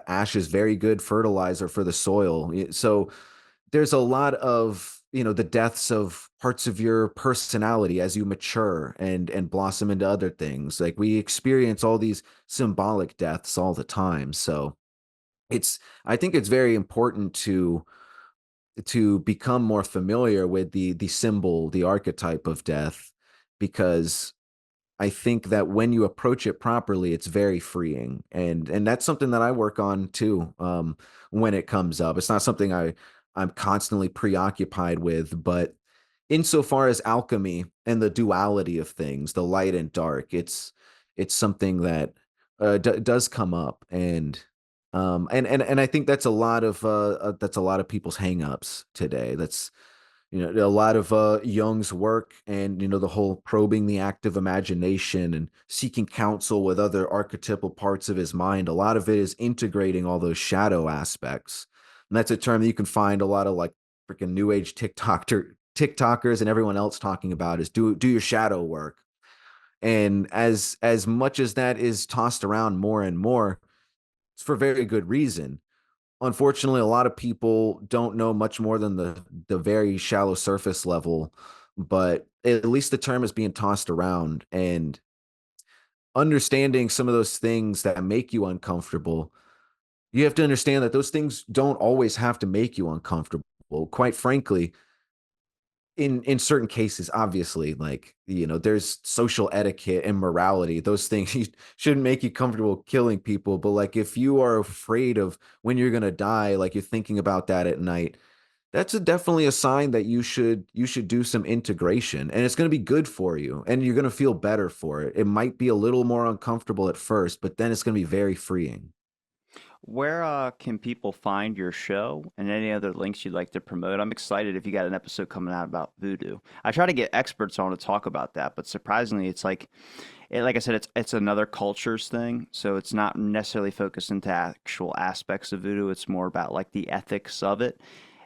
ash is very good fertilizer for the soil. So there's a lot of, the deaths of parts of your personality as you mature and blossom into other things. Like, we experience all these symbolic deaths all the time. So it's I think it's very important to become more familiar with the symbol, the archetype of death, because I think that when you approach it properly, it's very freeing, and that's something that I work on too. When it comes up, it's not something I'm constantly preoccupied with, but insofar as alchemy and the duality of things, the light and dark, it's something that does come up, and I think that's a lot of people's hangups today. That's a lot of Jung's work, and the whole probing the active imagination and seeking counsel with other archetypal parts of his mind. A lot of it is integrating all those shadow aspects, and that's a term that you can find a lot of like freaking new age TikTokers and everyone else talking about, is do your shadow work. And as much as that is tossed around more and more, it's for very good reason. Unfortunately, a lot of people don't know much more than the very shallow surface level, but at least the term is being tossed around, and understanding some of those things that make you uncomfortable. You have to understand that those things don't always have to make you uncomfortable. Quite frankly, in certain cases, obviously, like, there's social etiquette and morality. Those things you shouldn't make you comfortable killing people. But like, if you are afraid of when you're gonna die, like you're thinking about that at night, that's definitely a sign that you should do some integration, and it's going to be good for you, and you're going to feel better for it. It might be a little more uncomfortable at first, but then it's going to be very freeing. Where can people find your show and any other links you'd like to promote? I'm excited if you got an episode coming out about voodoo. I try to get experts on to talk about that, but surprisingly, it's like I said, it's another cultures thing, so it's not necessarily focused into actual aspects of voodoo. It's more about like the ethics of it,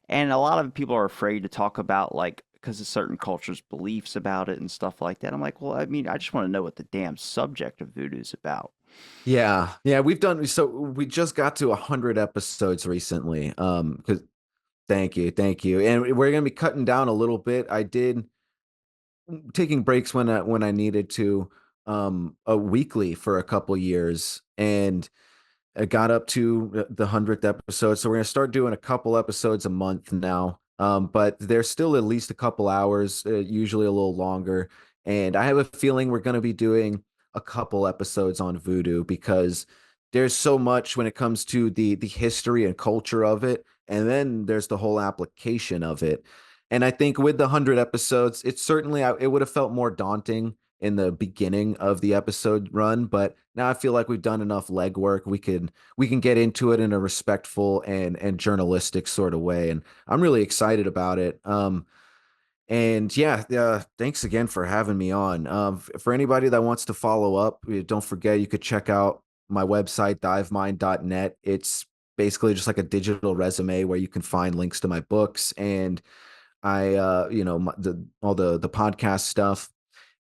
and a lot of people are afraid to talk about like because of certain cultures' beliefs about it and stuff like that. I'm like, well, I mean, I just want to know what the damn subject of voodoo is about. Yeah, we just got to 100 episodes recently. Because thank you, and we're going to be cutting down a little bit. I did taking breaks when I needed to, a weekly for a couple years, and it got up to the 100th episode. So we're going to start doing a couple episodes a month now. But there's still at least a couple hours, usually a little longer. And I have a feeling we're going to be doing a couple episodes on voodoo because there's so much when it comes to the history and culture of it. And then there's the whole application of it. And I think with the 100 episodes, it would have felt more daunting in the beginning of the episode run, but now I feel like we've done enough legwork. We can get into it in a respectful and journalistic sort of way, and I'm really excited about it. And yeah, thanks again for having me on. For anybody that wants to follow up, don't forget you could check out my website, divemind.net. It's basically just like a digital resume where you can find links to my books and all the podcast stuff.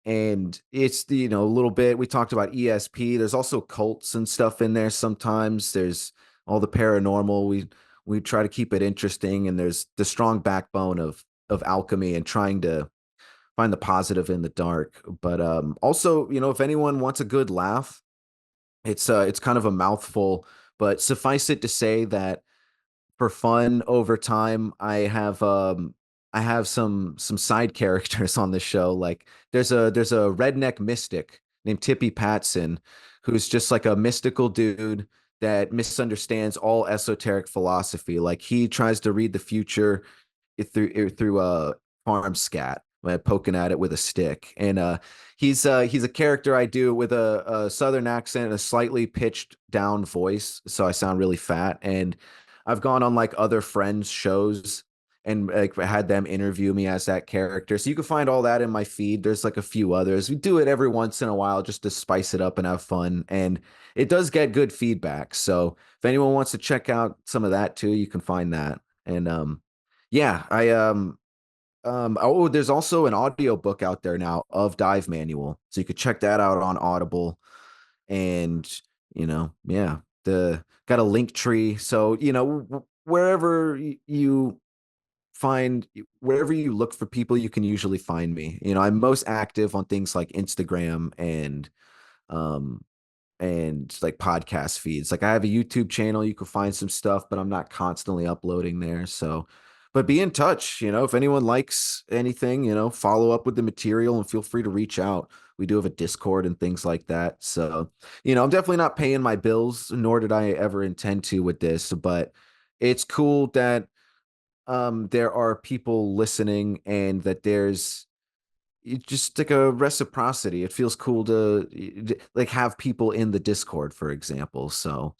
And it's a little bit, we talked about ESP. There's also cults and stuff in there. Sometimes there's all the paranormal. We try to keep it interesting, and there's the strong backbone of alchemy and trying to find the positive in the dark. But also, if anyone wants a good laugh, it's kind of a mouthful, but suffice it to say that for fun over time, I have some side characters on the show. Like there's a redneck mystic named Tippy Patson, who's just like a mystical dude that misunderstands all esoteric philosophy. Like he tries to read the future through farm scat by poking at it with a stick. And he's a character I do with a southern accent and a slightly pitched down voice, so I sound really fat. And I've gone on like other friends' shows and like had them interview me as that character. So you can find all that in my feed. There's like a few others. We do it every once in a while just to spice it up and have fun. And it does get good feedback. So if anyone wants to check out some of that too, you can find that. And yeah, oh, there's also an audio book out there now of Dive Manual. So you could check that out on Audible. And yeah, the got a link tree. So wherever you look for people, you can usually find me. I'm most active on things like Instagram um and like podcast feeds. Like I have a YouTube channel, you can find some stuff, but I'm not constantly uploading there. So, but be in touch, if anyone likes anything, follow up with the material and feel free to reach out. We do have a Discord and things like that. So, I'm definitely not paying my bills, nor did I ever intend to with this, but it's cool that there are people listening and that there's just like a reciprocity. It feels cool to like have people in the Discord, for example. So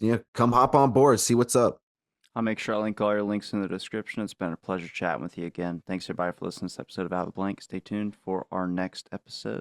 yeah, come hop on board, see what's up. I'll make sure I link all your links in the description. It's been a pleasure chatting with you again. Thanks everybody for listening to this episode of Out of the Blank. Stay tuned for our next episode.